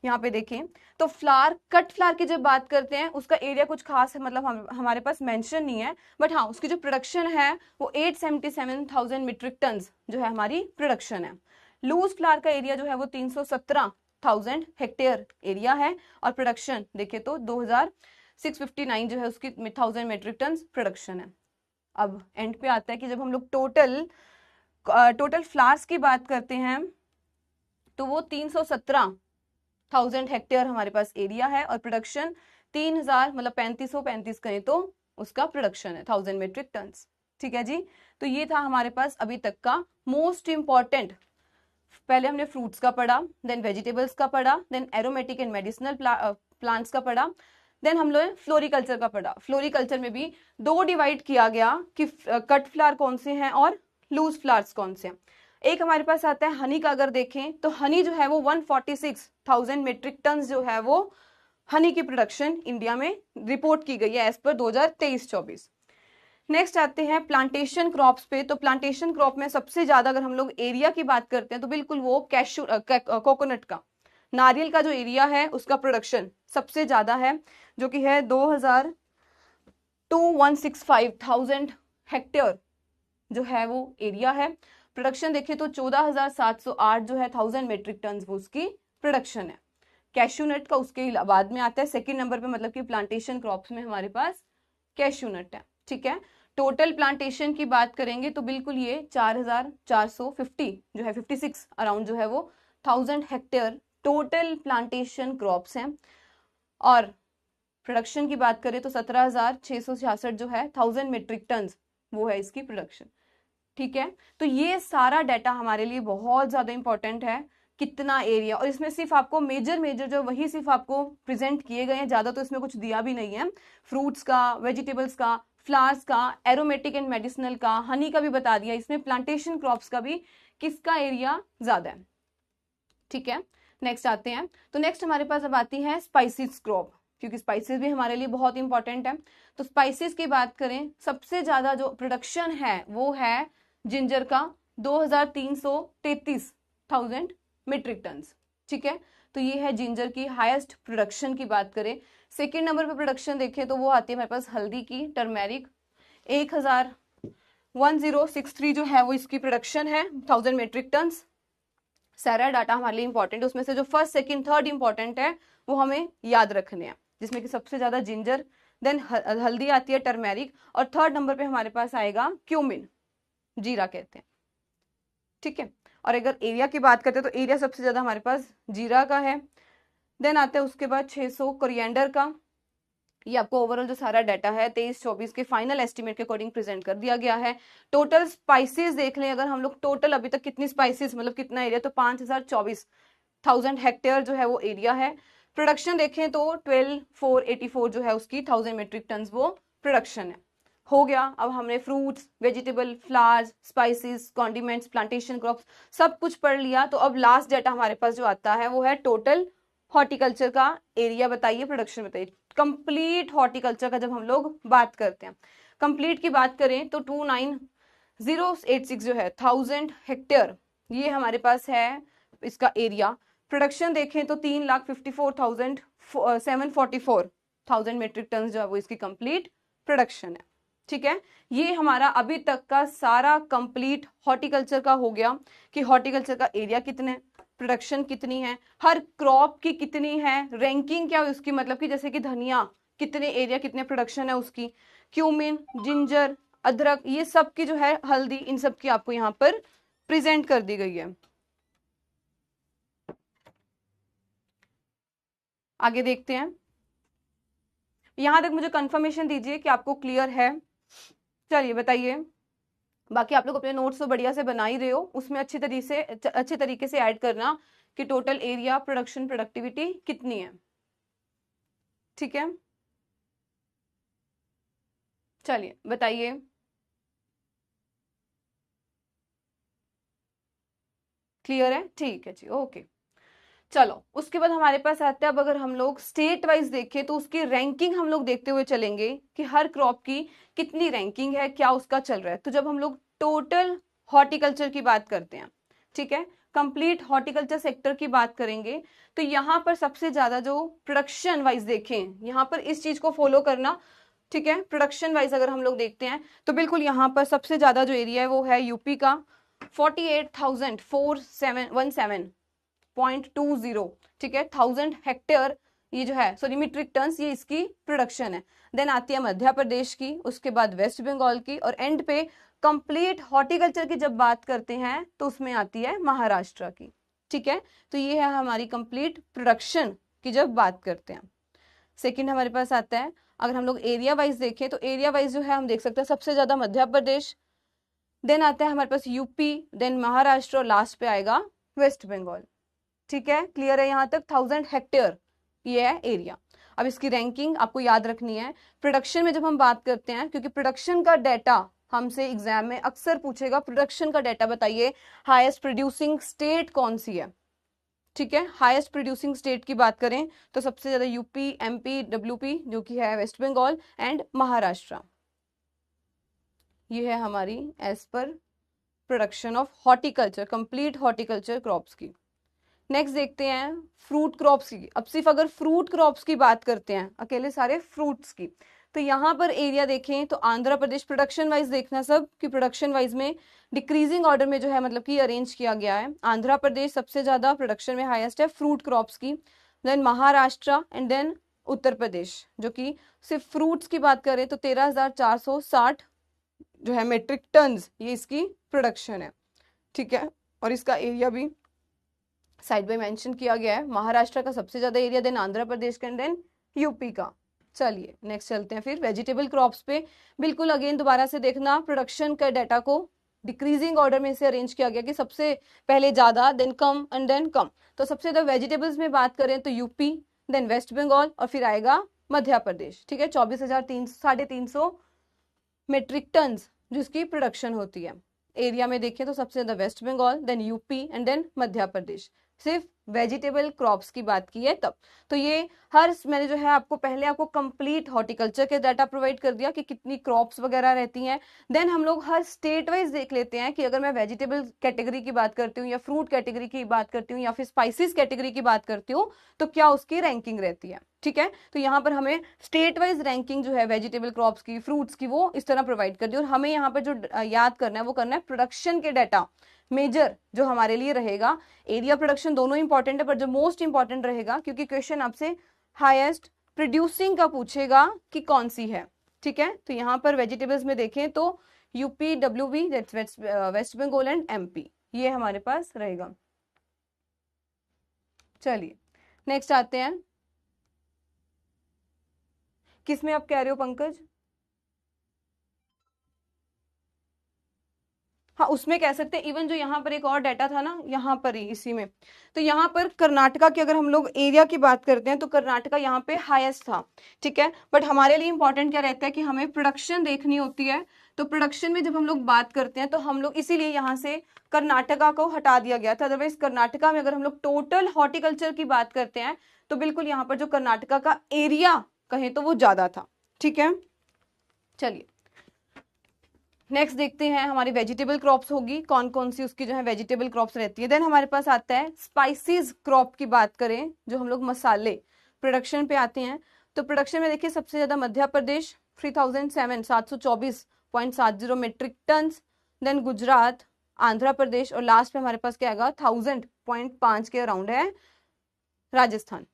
यहाँ पे देखें तो फ्लावर कट फ्लावर की जब बात करते हैं उसका एरिया कुछ खास है, मतलब हमारे पास मेंशन नहीं है, बट हाँ उसकी जो प्रोडक्शन है वो 877,000 मेट्रिक टन जो है हमारी प्रोडक्शन है। लूज फ्लावर का एरिया जो है वो 317,000 हेक्टेयर एरिया है, और प्रोडक्शन देखें तो 2,659 जो है उसकी 1000 मेट्रिक टन प्रोडक्शन है। अब एंड पे आता है कि जब हम लोग टोटल फ्लावर्स की बात करते हैं तो वो 317,000 हेक्टेयर हमारे पास एरिया है, और प्रोडक्शन 3,000 मतलब 3535 कहें तो उसका प्रोडक्शन है 1000 मेट्रिक टन, ठीक है जी। तो ये था हमारे पास अभी तक का मोस्ट इंपॉर्टेंट। पहले हमने फ्रूट्स का पढ़ा, देन वेजिटेबल्स का पढ़ा, then aromatic and medicinal plants का पढ़ा, देन हम लोग फ्लोरिकल्चर का पढ़ा। फ्लोरिकल्चर में भी 2 डिवाइड किया गया कि कट फ्लावर कौन से हैं और लूज फ्लावर्स कौन से हैं। एक हमारे पास आता है हनी का, अगर देखें तो हनी जो है वो 146,000 मेट्रिक टन जो है वो हनी की प्रोडक्शन इंडिया में रिपोर्ट की गई है एज पर 2023-24। नेक्स्ट आते हैं प्लांटेशन क्रॉप्स पे। तो प्लांटेशन क्रॉप में सबसे ज्यादा अगर हम लोग एरिया की बात करते हैं तो बिल्कुल वो कोकोनट का, नारियल का जो एरिया है उसका प्रोडक्शन सबसे ज्यादा है, जो कि है 2,165,000 हेक्टेयर जो है वो एरिया है। प्रोडक्शन देखें तो 14,708 जो है 1000 मेट्रिक टन वो उसकी प्रोडक्शन है। कैश्यू नट का उसके बाद में आता है सेकंड नंबर पे, मतलब कि प्लांटेशन क्रॉप्स में हमारे पास कैश्यू नट है, ठीक है। टोटल प्लांटेशन की बात करेंगे तो बिल्कुल ये 4,450 जो है 56 अराउंड जो है वो 1000 हेक्टेयर टोटल प्लांटेशन क्रॉप्स हैं। और प्रोडक्शन की बात करें तो 17,666 जो है 1000 मेट्रिक टन वो है इसकी प्रोडक्शन, ठीक है। तो ये सारा डाटा हमारे लिए बहुत ज्यादा इंपॉर्टेंट है कितना एरिया, और इसमें सिर्फ आपको मेजर मेजर जो वही सिर्फ आपको प्रेजेंट किए गए हैं, ज्यादा तो इसमें कुछ दिया भी नहीं है। फ्रूट्स का, वेजिटेबल्स का, फ्लावर्स का, एरोमेटिक एंड मेडिसिनल का, हनी का भी बता दिया, इसमें प्लांटेशन क्रॉप्स का भी किसका एरिया ज्यादा है। ठीक है, नेक्स्ट आते हैं। तो नेक्स्ट हमारे पास अब आती है स्पाइसेस क्रॉप, क्योंकि स्पाइसेस भी हमारे लिए बहुत इंपॉर्टेंट है। तो स्पाइसेस की बात करें, सबसे ज्यादा जो प्रोडक्शन है वो है जिंजर का, 2333,000 मीट्रिक टन। ठीक है, तो ये है जिंजर की हाईएस्ट प्रोडक्शन की बात करें। सेकेंड नंबर पे प्रोडक्शन देखें तो वो आती है हमारे पास हल्दी की, टर्मेरिक, 1063 जो है वो इसकी प्रोडक्शन है 1000 मीट्रिक टन। सारा डाटा हमारे लिए इंपॉर्टेंट है, उसमें से जो फर्स्ट सेकंड थर्ड इंपॉर्टेंट है वो हमें याद रखने हैं, जिसमें कि सबसे ज्यादा जिंजर, देन हल्दी आती है, टर्मेरिक, और थर्ड नंबर पे हमारे पास आएगा क्यूमिन, जीरा कहते हैं। ठीक है, और अगर एरिया की बात करते हैं तो एरिया सबसे ज्यादा हमारे पास जीरा का है। देन आता है उसके बाद 600 कोरिएंडर का। ये आपको ओवरऑल जो सारा डाटा है 23-24 के फाइनल एस्टिमेट के अकॉर्डिंग प्रेजेंट कर दिया गया है। टोटल स्पाइसेस देख लें अगर हम लोग, टोटल अभी तक कितनी स्पाइसेस, मतलब कितना एरिया, तो 5024,000 हेक्टेयर जो है वो एरिया है। प्रोडक्शन देखें तो 12,484 जो है उसकी 1000 मीट्रिक टन वो प्रोडक्शन है। हो गया, अब हमने fruits, vegetable, flowers, spices, condiments, plantation crops सब कुछ पढ़ लिया। तो अब लास्ट डाटा हमारे पास जो आता है वो है टोटल हॉर्टिकल्चर का एरिया बताइए, प्रोडक्शन बताइए। कंप्लीट हॉर्टिकल्चर का जब हम लोग बात करते हैं, कंप्लीट की बात करें तो 29086 जो है 1000 हेक्टेयर, ये हमारे पास है इसका एरिया। प्रोडक्शन देखें तो 3,54,744,000 मीट्रिक टन जो है वो इसकी कंप्लीट प्रोडक्शन है। ठीक है, ये हमारा अभी तक का सारा कंप्लीट हॉर्टिकल्चर का हो गया कि हॉर्टिकल्चर का एरिया कितने, प्रोडक्शन कितनी है, हर क्रॉप की कितनी है, रैंकिंग क्या है उसकी, मतलब कि जैसे कि धनिया कितने एरिया कितने प्रोडक्शन है उसकी, क्यूमिन, जिंजर, अदरक, ये सब की जो है, हल्दी, इन सब की आपको यहाँ पर प्रेजेंट कर दी गई है। आगे देखते हैं, यहां तक मुझे कंफर्मेशन दीजिए कि आपको क्लियर है। चलिए बताइए, बाकी आप लोग अपने नोट्स तो बढ़िया से बना ही रहे हो, उसमें अच्छे तरीके से ऐड करना कि टोटल एरिया, प्रोडक्शन, प्रोडक्टिविटी कितनी है। ठीक है, चलिए बताइए। क्लियर है, ठीक है जी, ओके। चलो उसके बाद हमारे पास आता है, अब अगर हम लोग स्टेट वाइज देखें तो उसकी रैंकिंग हम लोग देखते हुए चलेंगे कि हर क्रॉप की कितनी रैंकिंग है, क्या उसका चल रहा है। तो जब हम लोग टोटल हॉर्टिकल्चर की बात करते हैं, ठीक है, कंप्लीट हॉर्टिकल्चर सेक्टर की बात करेंगे, तो यहाँ पर सबसे ज्यादा जो प्रोडक्शन वाइज देखें, यहाँ पर इस चीज को फॉलो करना। ठीक है, प्रोडक्शन वाइज अगर हम लोग देखते हैं तो बिल्कुल यहाँ पर सबसे ज्यादा जो एरिया है वो है यूपी का, 48,417.20। ठीक है, 1000 हेक्टेयर ये जो है, सॉरी मीट्रिक टन, ये इसकी प्रोडक्शन है। देन आती है मध्य प्रदेश की, उसके बाद वेस्ट बंगाल की, और एंड पे कंप्लीट हॉर्टिकल्चर की जब बात करते हैं तो उसमें आती है महाराष्ट्र की। ठीक है, तो ये है हमारी कंप्लीट प्रोडक्शन की जब बात करते हैं। सेकंड हमारे पास आता है, अगर हम लोग एरिया वाइज देखें तो एरिया वाइज जो है हम देख सकते हैं सबसे ज्यादा मध्य प्रदेश, देन आता है हमारे पास यूपी, देन महाराष्ट्र, और लास्ट पे आएगा वेस्ट बंगाल। ठीक है, क्लियर है यहाँ तक। 1000 हेक्टेयर ये है एरिया। अब इसकी रैंकिंग आपको याद रखनी है। प्रोडक्शन में जब हम बात करते हैं, क्योंकि प्रोडक्शन का डाटा हमसे एग्जाम में अक्सर पूछेगा, प्रोडक्शन का डाटा बताइए, हाईएस्ट प्रोड्यूसिंग स्टेट कौन सी है। ठीक है, हाईएस्ट प्रोड्यूसिंग स्टेट की बात करें तो सबसे ज्यादा यूपी, एमपी, डब्ल्यूपी जो कि है वेस्ट बंगाल, एंड महाराष्ट्र। ये है हमारी एज पर production of horticulture, complete horticulture crops की। नेक्स्ट देखते हैं फ्रूट क्रॉप्स की। अब सिर्फ अगर फ्रूट क्रॉप्स की बात करते हैं, अकेले सारे फ्रूट्स की, तो यहाँ पर एरिया देखें तो आंध्र प्रदेश, प्रोडक्शन वाइज देखना सब कि प्रोडक्शन वाइज में डिक्रीजिंग ऑर्डर में जो है, मतलब कि अरेंज किया गया है। आंध्र प्रदेश सबसे ज्यादा प्रोडक्शन में हाईएस्ट है फ्रूट क्रॉप्स की, then Maharashtra, and then Uttar Pradesh, जो कि सिर्फ फ्रूट्स की बात करें तो 13,460 जो है मेट्रिक टन ये इसकी प्रोडक्शन है। ठीक है, और इसका एरिया भी साइड में मेंशन किया गया है। महाराष्ट्र का सबसे ज्यादा एरिया, देन आंध्र प्रदेश का, देन यूपी का। चलिए नेक्स्ट चलते हैं फिर वेजिटेबल क्रॉप्स पे। बिल्कुल अगेन दोबारा से देखना, प्रोडक्शन का डाटा को डिक्रीजिंग ऑर्डर में इसे अरेंज किया गया कि सबसे पहले ज्यादा, देन कम एंड देन कम। तो सबसे ज्यादा वेजिटेबल्स में बात करें तो यूपी, देन वेस्ट बंगाल और फिर आएगा मध्य प्रदेश। ठीक है, 24,300 मेट्रिक टन जिसकी प्रोडक्शन होती है। एरिया में देखें तो सबसे ज्यादा West Bengal, then UP and then Madhya Pradesh. सिर्फ वेजिटेबल क्रॉप्स की बात की है तब। तो ये मैंने जो है आपको पहले आपको कंप्लीट हॉर्टिकल्चर के डाटा प्रोवाइड कर दिया कि कितनी क्रॉप्स वगैरह रहती हैं। देन हम लोग हर स्टेट वाइज देख लेते हैं कि अगर मैं वेजिटेबल कैटेगरी की बात करती हूँ या फ्रूट कैटेगरी की बात करती हूँ या फिर स्पाइसेस कैटेगरी की बात करती हूँ तो क्या उसकी रैंकिंग रहती है। ठीक है, तो यहाँ पर हमें स्टेट वाइज रैंकिंग जो है वेजिटेबल क्रॉप्स की, फ्रूट्स की, वो इस तरह प्रोवाइड कर दी। और हमें यहाँ पर जो याद करना है वो करना है प्रोडक्शन के डाटा। मेजर जो हमारे लिए रहेगा, एरिया प्रोडक्शन दोनों इंपॉर्टेंट है पर जो मोस्ट इंपॉर्टेंट रहेगा क्योंकि क्वेश्चन आपसे हाईएस्ट प्रोड्यूसिंग का पूछेगा कि कौन सी है। ठीक है, तो यहाँ पर वेजिटेबल्स में देखें तो UP, WB, West Bengal and MP, ये हमारे पास रहेगा। चलिए नेक्स्ट आते हैं, किसमें आप कह रहे हो पंकज? हाँ उसमें कह सकते हैं। इवन जो यहाँ पर एक और डाटा था ना, यहाँ पर ही इसी में, तो यहाँ पर कर्नाटका की अगर हम लोग एरिया की बात करते हैं तो कर्नाटका यहाँ पे हाईएस्ट था। ठीक है, बट हमारे लिए इंपॉर्टेंट क्या रहता है कि हमें प्रोडक्शन देखनी होती है। तो प्रोडक्शन में जब हम लोग बात करते हैं तो हम लोग इसीलिए यहाँ से कर्नाटका को हटा दिया गया था। अदरवाइज कर्नाटका में अगर हम लोग टोटल हॉर्टिकल्चर की बात करते हैं तो बिल्कुल यहाँ पर जो कर्नाटका का एरिया कहें तो वो ज्यादा था। ठीक है, चलिए नेक्स्ट देखते हैं हमारी वेजिटेबल क्रॉप्स होगी, कौन कौन सी उसकी जो है वेजिटेबल क्रॉप्स रहती है। देन हमारे पास आता है स्पाइसेस क्रॉप की बात करें, जो हम लोग मसाले प्रोडक्शन पे आते हैं। तो प्रोडक्शन में देखिए सबसे ज्यादा Madhya Pradesh 3,770.70 metric ton, then Gujarat, Andhra Pradesh और लास्ट में हमारे पास क्या आएगा 1,000.5 के अराउंड है राजस्थान।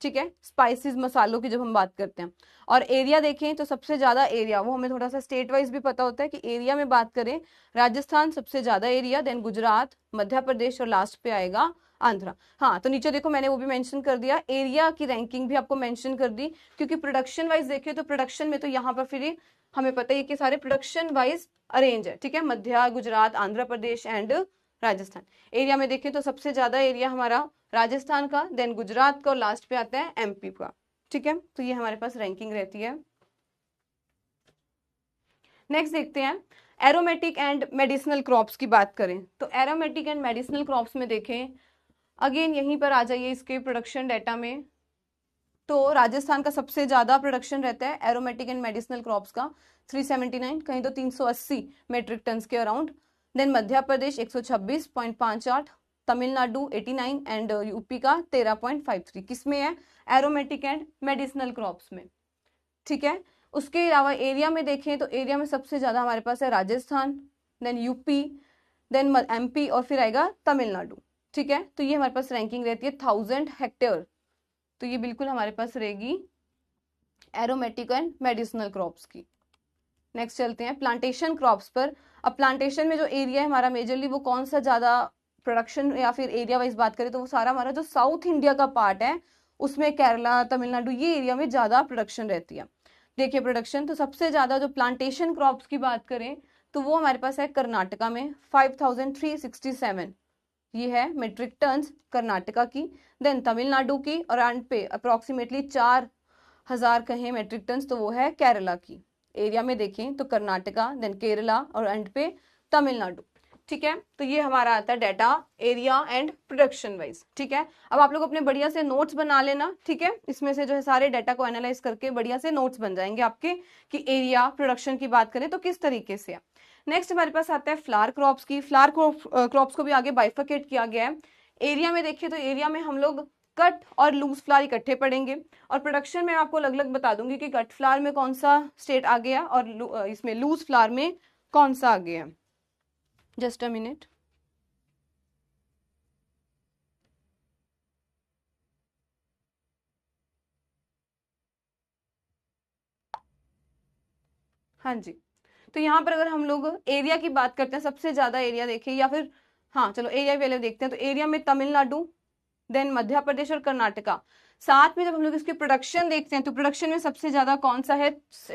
ठीक है, स्पाइसेस मसालों की जब हम बात करते हैं। और एरिया देखें तो सबसे ज्यादा एरिया, वो हमें थोड़ा सा स्टेट वाइज भी पता होता है कि एरिया में बात करें राजस्थान सबसे ज्यादा एरिया, देन गुजरात, मध्य प्रदेश और लास्ट पे आएगा आंध्रा। हाँ तो नीचे देखो मैंने वो भी मेंशन कर दिया, एरिया की रैंकिंग भी आपको मेंशन कर दी क्योंकि प्रोडक्शन वाइज देखें तो प्रोडक्शन में तो यहाँ पर फिर हमें पता है कि सारे प्रोडक्शन वाइज अरेंज है। ठीक है, मध्य, गुजरात, आंध्र प्रदेश एंड राजस्थान। एरिया में देखें तो सबसे ज्यादा एरिया हमारा राजस्थान का, देन गुजरात का और लास्ट पे आता है एमपी का। ठीक है, तो ये हमारे पास रैंकिंग रहती है। नेक्स्ट देखते हैं एरोमेटिक एंड मेडिसिनल क्रॉप्स की बात करें तो एरोमेटिक एंड मेडिसिनल क्रॉप्स में देखें, अगेन यहीं पर आ जाइए इसके प्रोडक्शन डाटा में। तो राजस्थान का सबसे ज्यादा प्रोडक्शन रहता है एरोमेटिक एंड मेडिसिनल क्रॉप्स का 379, कहीं तो 380 मेट्रिक टन के around. Then Madhya Pradesh 126.58, Tamil Nadu 89 and UP का 13.53 किसमें है एरोमेटिक एंड मेडिसिनल क्रॉप्स में। ठीक है, उसके अलावा एरिया में देखें तो एरिया में सबसे ज्यादा हमारे पास है Rajasthan, then UP, then MP और फिर आएगा तमिलनाडु। ठीक है, तो ये हमारे पास रैंकिंग रहती है 1000 हेक्टेयर। तो ये बिल्कुल हमारे पास रहेगी एरोमेटिक एंड मेडिसिनल क्रॉप्स की। नेक्स्ट चलते हैं प्लांटेशन क्रॉप्स पर। अब प्लांटेशन में जो एरिया है हमारा मेजरली वो कौन सा ज्यादा प्रोडक्शन या फिर एरिया वाइज बात करें तो वो सारा हमारा जो साउथ इंडिया का पार्ट है उसमें केरला, तमिलनाडु, ये एरिया में ज्यादा प्रोडक्शन रहती है। देखिए प्रोडक्शन तो सबसे ज्यादा जो प्लांटेशन क्रॉप्स की बात करें तो वो हमारे पास है कर्नाटका में 5,367, ये है मेट्रिक टन कर्नाटका की। देन तमिलनाडु की और एंड पे अप्रोक्सीमेटली 4,000 कहें मेट्रिक टन तो वो है केरला की। एरिया में देखें तो कर्नाटका, देन केरला और एंड पे तमिलनाडु। ठीक है, तो ये हमारा आता है data area and production wise. ठीक है, अब आप लोग अपने बढ़िया से नोट्स बना लेना। ठीक है, इसमें से जो है सारे डाटा को एनालाइज करके बढ़िया से नोट्स बन जाएंगे आपके कि एरिया प्रोडक्शन की बात करें तो किस तरीके से है। नेक्स्ट हमारे पास आता है फ्लावर क्रॉप्स की। फ्लावर क्रॉप्स को भी आगे बाइफरकेट किया गया है। एरिया में देखिए तो एरिया में हम लोग कट और लूज फ्लावर इकट्ठे पढ़ेंगे और प्रोडक्शन में आपको अलग अलग बता दूंगी कि कट फ्लावर में कौन सा स्टेट आ गया और इसमें लूज फ्लावर में कौन सा आ गया। Just a minute. हाँ जी, तो यहाँ पर अगर हम लोग एरिया की बात करते हैं सबसे ज्यादा एरिया देखें या फिर हाँ चलो एरिया पहले देखते हैं। तो एरिया में तमिलनाडु, देन मध्य प्रदेश और कर्नाटका। साथ में जब हम लोग इसकी प्रोडक्शन देखते हैं तो प्रोडक्शन में सबसे ज्यादा कौन सा है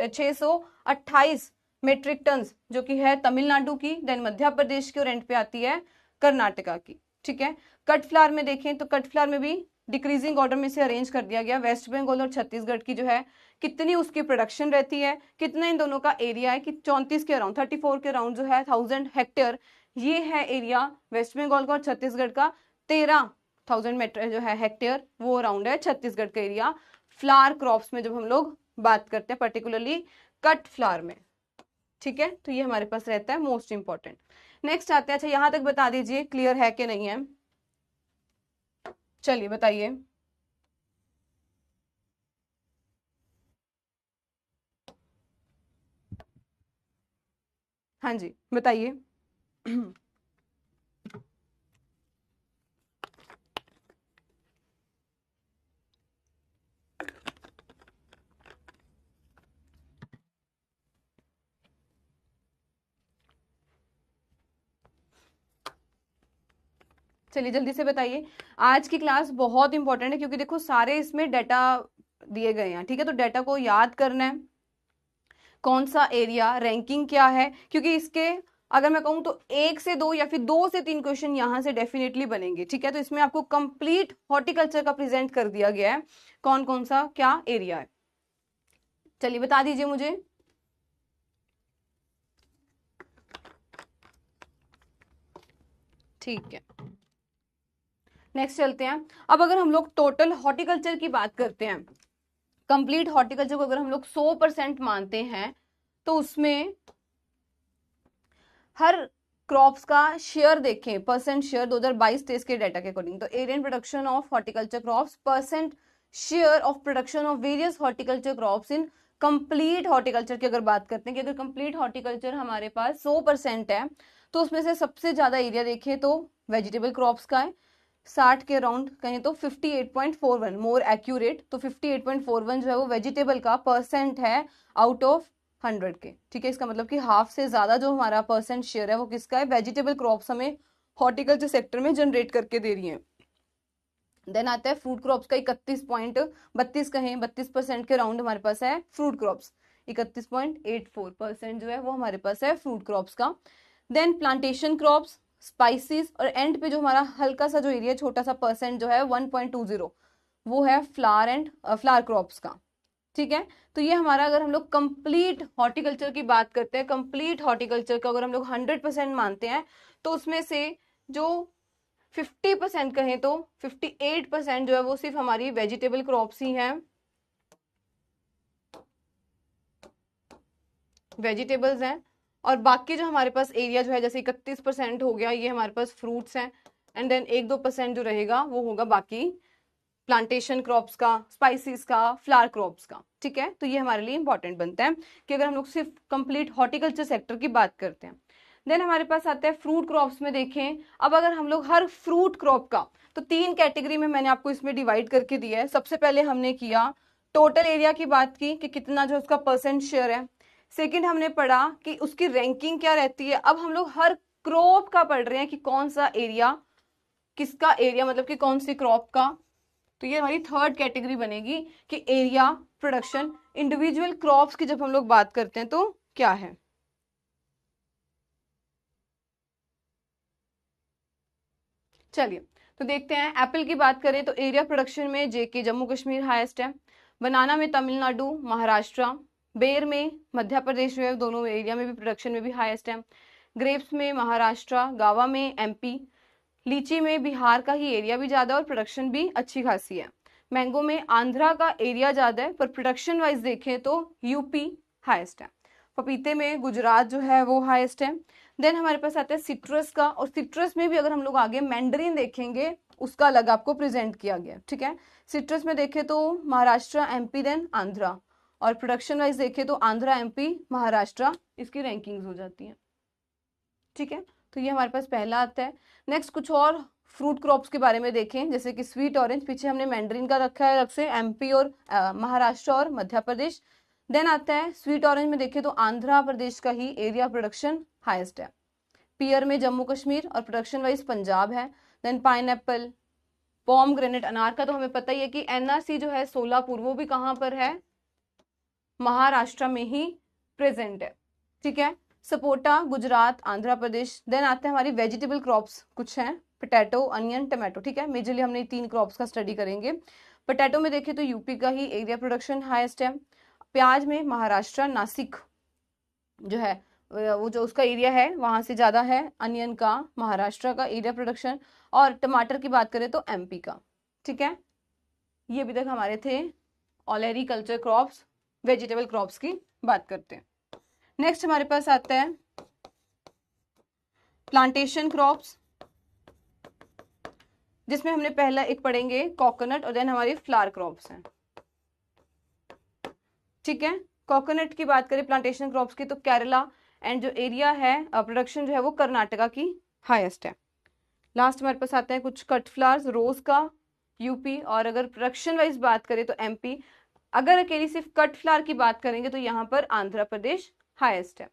628 मेट्रिक टन्स जो कि है तमिलनाडु की, देन मध्य प्रदेश की, और एंड पे आती है कर्नाटका की। ठीक है, कट फ्लावर में देखें तो कट फ्लावर में भी डिक्रीजिंग ऑर्डर में से अरेंज कर दिया गया। वेस्ट बंगाल और छत्तीसगढ़ की जो है कितनी उसकी प्रोडक्शन रहती है, कितना इन दोनों का एरिया है कि 34 के अराउंड 34 के अराउंड जो है 1000 हेक्टेयर, ये है एरिया वेस्ट बंगाल का, और छत्तीसगढ़ का 13,000 मीटर जो है हेक्टेयर, वो अराउंड है छत्तीसगढ़ का एरिया फ्लावर क्रॉप्स में जब हम लोग बात करते हैं, पर्टिकुलरली कट फ्लावर में। ठीक है, तो ये हमारे पास रहता है मोस्ट इंपॉर्टेंट। नेक्स्ट आते हैं, अच्छा यहां तक बता दीजिए क्लियर है कि नहीं है, चलिए बताइए। हाँ जी बताइए। चलिए जल्दी से बताइए। आज की क्लास बहुत इंपॉर्टेंट है क्योंकि देखो सारे इसमें डाटा दिए गए हैं। ठीक है, तो डाटा को याद करना है, कौन सा एरिया, रैंकिंग क्या है, क्योंकि इसके अगर मैं कहूं तो 1 से 2 या फिर 2 से 3 क्वेश्चन यहां से डेफिनेटली बनेंगे। ठीक है, तो इसमें आपको कंप्लीट हॉर्टिकल्चर का प्रेजेंट कर दिया गया है, कौन कौन सा क्या एरिया है। चलिए बता दीजिए मुझे। ठीक है, नेक्स्ट चलते हैं। अब अगर हम लोग टोटल हॉर्टिकल्चर की बात करते हैं, कंप्लीट हॉर्टिकल्चर को अगर हम लोग 100% मानते हैं, तो उसमें हर क्रॉप्स का शेयर देखें, परसेंट शेयर 2022-23 के डाटा के अकॉर्डिंग, तो area and production of horticulture crops, percent share of production of various horticulture crops in complete horticulture की अगर बात करते हैं कि अगर कंप्लीट हॉर्टिकल्चर हमारे पास 100% है, तो उसमें से सबसे ज्यादा एरिया देखें तो वेजिटेबल क्रॉप्स का है 60 के अराउंड, कहें तो 58.41 मोर एक्यूरेट, तो 58.41 जो है वो वेजिटेबल का परसेंट है आउट ऑफ 100 के। ठीक है, इसका मतलब कि हाफ से ज्यादा जो हमारा परसेंट शेयर है वो किसका है, वेजिटेबल क्रॉप्स हमें हॉर्टिकल्चर सेक्टर में जनरेट करके दे रही है। देन आता है फ्रूट क्रॉप्स का 31.32 कहें 32% के राउंड हमारे पास है फ्रूट क्रॉप्स, 31.84% जो है वो हमारे पास है फ्रूट क्रॉप्स का। देन प्लांटेशन क्रॉप्स, स्पाइसेस, और एंड पे जो हमारा हल्का सा जो एरिया छोटा सा परसेंट जो है 1.20 वो है फ्लावर एंड फ्लावर क्रॉप्स का। ठीक है, तो ये हमारा अगर हम लोग कंप्लीट हॉर्टिकल्चर की बात करते हैं, कंप्लीट हॉर्टिकल्चर का अगर हम लोग 100% मानते हैं, तो उसमें से जो 50% कहें तो 58% जो है वो सिर्फ हमारी वेजिटेबल क्रॉप्स ही हैं, वेजिटेबल्स हैं, और बाकी जो हमारे पास एरिया जो है जैसे 31% हो गया ये हमारे पास फ्रूट्स हैं, एंड देन 1-2% जो रहेगा वो होगा बाकी प्लांटेशन क्रॉप्स का, स्पाइसेस का, फ्लावर क्रॉप्स का। ठीक है, तो ये हमारे लिए इंपॉर्टेंट बनता है कि अगर हम लोग सिर्फ कंप्लीट हॉर्टिकल्चर सेक्टर की बात करते हैं। देन हमारे पास आता है फ्रूट क्रॉप्स में देखें, अब अगर हम लोग हर फ्रूट क्रॉप का, तो 3 कैटेगरी में मैंने आपको इसमें डिवाइड करके दिया है। सबसे पहले हमने किया टोटल एरिया की बात की कि कितना जो उसका परसेंट शेयर है। सेकंड हमने पढ़ा कि उसकी रैंकिंग क्या रहती है। अब हम लोग हर क्रॉप का पढ़ रहे हैं कि कौन सा एरिया, किसका एरिया मतलब कि कौन सी क्रॉप का। तो ये हमारी थर्ड कैटेगरी बनेगी कि एरिया प्रोडक्शन इंडिविजुअल क्रॉप्स की जब हम लोग बात करते हैं तो क्या है। चलिए तो देखते हैं, एप्पल की बात करें तो एरिया प्रोडक्शन में जेके जम्मू कश्मीर हाईएस्ट है, बनाना में तमिलनाडु महाराष्ट्र, बेर में मध्य प्रदेश जो है दोनों एरिया में भी प्रोडक्शन में भी हाईएस्ट है, ग्रेप्स में महाराष्ट्र, गावा में एमपी, लीची में बिहार का ही एरिया भी ज्यादा और प्रोडक्शन भी अच्छी खासी है, मैंगो में आंध्रा का एरिया ज्यादा है पर प्रोडक्शन वाइज देखें तो यूपी हाईएस्ट है, पपीते में गुजरात जो है वो हाईएस्ट है। देन हमारे पास आता है सिट्रस का, और सिट्रस में भी अगर हम लोग आगे मैंडरीन देखेंगे उसका अलग आपको प्रेजेंट किया गया। ठीक है, सिट्रस में देखें तो महाराष्ट्र एमपी देन आंध्रा, और प्रोडक्शन वाइज देखें तो आंध्रा एमपी महाराष्ट्र इसकी रैंकिंग्स हो जाती हैं। ठीक है, तो ये हमारे पास पहला आता है। नेक्स्ट कुछ और फ्रूट क्रॉप्स के बारे में देखें, जैसे कि स्वीट ऑरेंज, पीछे हमने मैंडरीन का रखा है अलग से, एमपी और महाराष्ट्र और मध्य प्रदेश। देन आता है स्वीट ऑरेंज में देखें तो आंध्र प्रदेश का ही एरिया प्रोडक्शन हाईएस्ट है, पियर में जम्मू कश्मीर और प्रोडक्शन वाइज पंजाब है। देन पाइनएप्पल, पॉम ग्रेनेट, अनार का तो हमें पता ही है कि एनआरसी जो है सोलापुर वो भी कहाँ पर है, महाराष्ट्र में ही प्रेजेंट है। ठीक है। सपोटा गुजरात, आंध्र प्रदेश। देन आते हैं हमारी वेजिटेबल क्रॉप्स, कुछ हैं, पोटैटो, अनियन, टमाटो। ठीक है, मेजरली हमने 3 क्रॉप्स का स्टडी करेंगे। पोटैटो में देखें तो यूपी का ही एरिया प्रोडक्शन हाईएस्ट है। प्याज में महाराष्ट्र, नासिक जो है वो जो उसका एरिया है वहां से ज्यादा है। अनियन का महाराष्ट्र का एरिया प्रोडक्शन। और टमाटर की बात करें तो एमपी का। ठीक है, ये अभी तक हमारे थे all agriculture crops, vegetable crops की बात करते हैं। नेक्स्ट हमारे पास आता है प्लांटेशन क्रॉप्स, जिसमें हमने पहला एक पढ़ेंगे कोकोनट और देन हमारी फ्लावर क्रॉप्स हैं। ठीक है, कोकोनट की बात करें प्लांटेशन क्रॉप्स की तो केरला एंड जो एरिया है प्रोडक्शन जो है वो कर्नाटका की हाईएस्ट है। लास्ट हमारे पास आते हैं कुछ कट फ्लावर्स, रोज का यूपी, और अगर प्रोडक्शन वाइज बात करें तो एमपी। अगर अकेली सिर्फ कट फ्लावर की बात करेंगे तो यहाँ पर आंध्र प्रदेश हाईएस्ट है।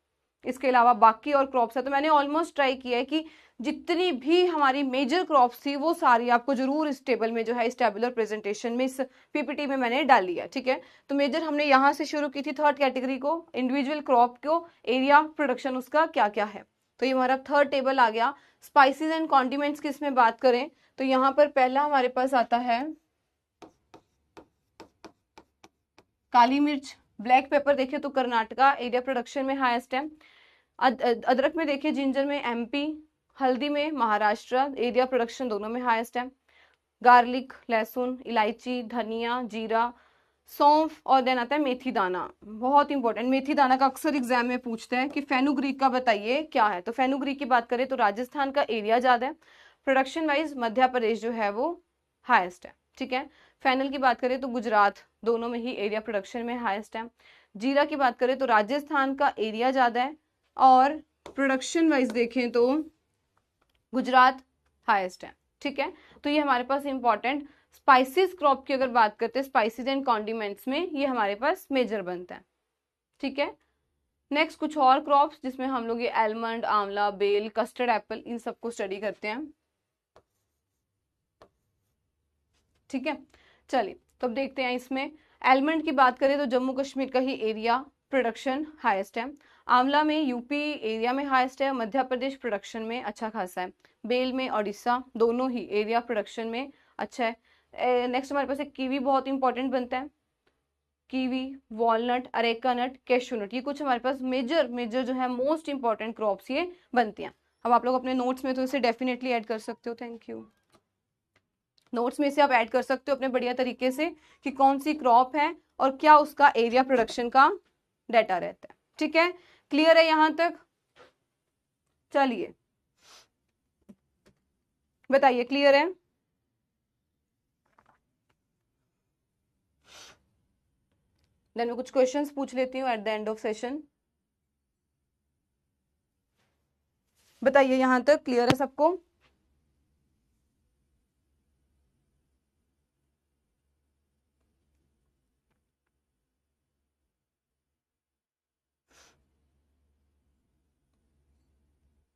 इसके अलावा बाकी और क्रॉप्स है तो मैंने ऑलमोस्ट ट्राई किया है कि जितनी भी हमारी मेजर क्रॉप्स थी वो सारी आपको जरूर इस टेबल में जो है इस टेबुलर प्रेजेंटेशन में इस पीपीटी में मैंने डाल लिया। ठीक है, तो मेजर हमने यहाँ से शुरू की थी थर्ड कैटेगरी को, इंडिविजुअल क्रॉप को एरिया प्रोडक्शन उसका क्या क्या है। तो ये हमारा थर्ड टेबल आ गया। स्पाइसेस एंड कॉन्डिमेंट्स की इसमें बात करें तो यहाँ पर पहला हमारे पास आता है काली मिर्च, ब्लैक पेपर देखिए तो कर्नाटका एरिया प्रोडक्शन में हाईएस्ट है। अदरक में देखिए जिंजर में एमपी, हल्दी में महाराष्ट्र एरिया प्रोडक्शन दोनों में हाईएस्ट है। गार्लिक, लहसुन, इलायची, धनिया, जीरा, सौंफ और देन आता है मेथी दाना। बहुत इंपॉर्टेंट, मेथी दाना का अक्सर एग्जाम में पूछते हैं कि फेनुग्रीक का बताइए क्या है। तो फेनुग्रीक की बात करें तो राजस्थान का एरिया ज्यादा है, प्रोडक्शन वाइज मध्य प्रदेश जो है वो हाईएस्ट है। ठीक है, फेनल की बात करें तो गुजरात, दोनों में ही एरिया प्रोडक्शन में हाईएस्ट है। जीरा की बात करें तो राजस्थान का एरिया ज्यादा है और प्रोडक्शन वाइज देखें तो गुजरात हाईएस्ट है। ठीक है, तो ये हमारे पास इंपॉर्टेंट स्पाइसेस क्रॉप की अगर बात करते हैं स्पाइसेस एंड कॉन्डिमेंट्स में ये हमारे पास मेजर बनता है। ठीक है, नेक्स्ट कुछ और क्रॉप्स जिसमें हम लोग ये आलमंड, आंवला, बेल, कस्टर्ड एप्पल इन सबको स्टडी करते हैं। ठीक है, चलिए तो अब देखते हैं इसमें आलमंड की बात करें तो जम्मू कश्मीर का ही एरिया प्रोडक्शन हाईएस्ट है। आंवला में यूपी एरिया में हाईएस्ट है, मध्य प्रदेश प्रोडक्शन में अच्छा खासा है। बेल में ओडिशा, दोनों ही एरिया प्रोडक्शन में अच्छा है। नेक्स्ट हमारे पास एक कीवी बहुत इंपॉर्टेंट बनता है, kiwi, walnut, areca nut, cashew नट, ये कुछ हमारे पास मेजर मेजर जो है मोस्ट इंपॉर्टेंट क्रॉप्स ये बनती हैं। अब आप लोग अपने नोट्स में तो इसे डेफिनेटली ऐड कर सकते हो। Thank you. नोट्स में से आप ऐड कर सकते हो अपने बढ़िया तरीके से कि कौन सी क्रॉप है और क्या उसका एरिया प्रोडक्शन का डाटा रहता है। ठीक है, क्लियर है यहां तक? चलिए बताइए, क्लियर है? देन मैं कुछ क्वेश्चंस पूछ लेती हूँ at the end of session. बताइए यहां तक क्लियर है सबको?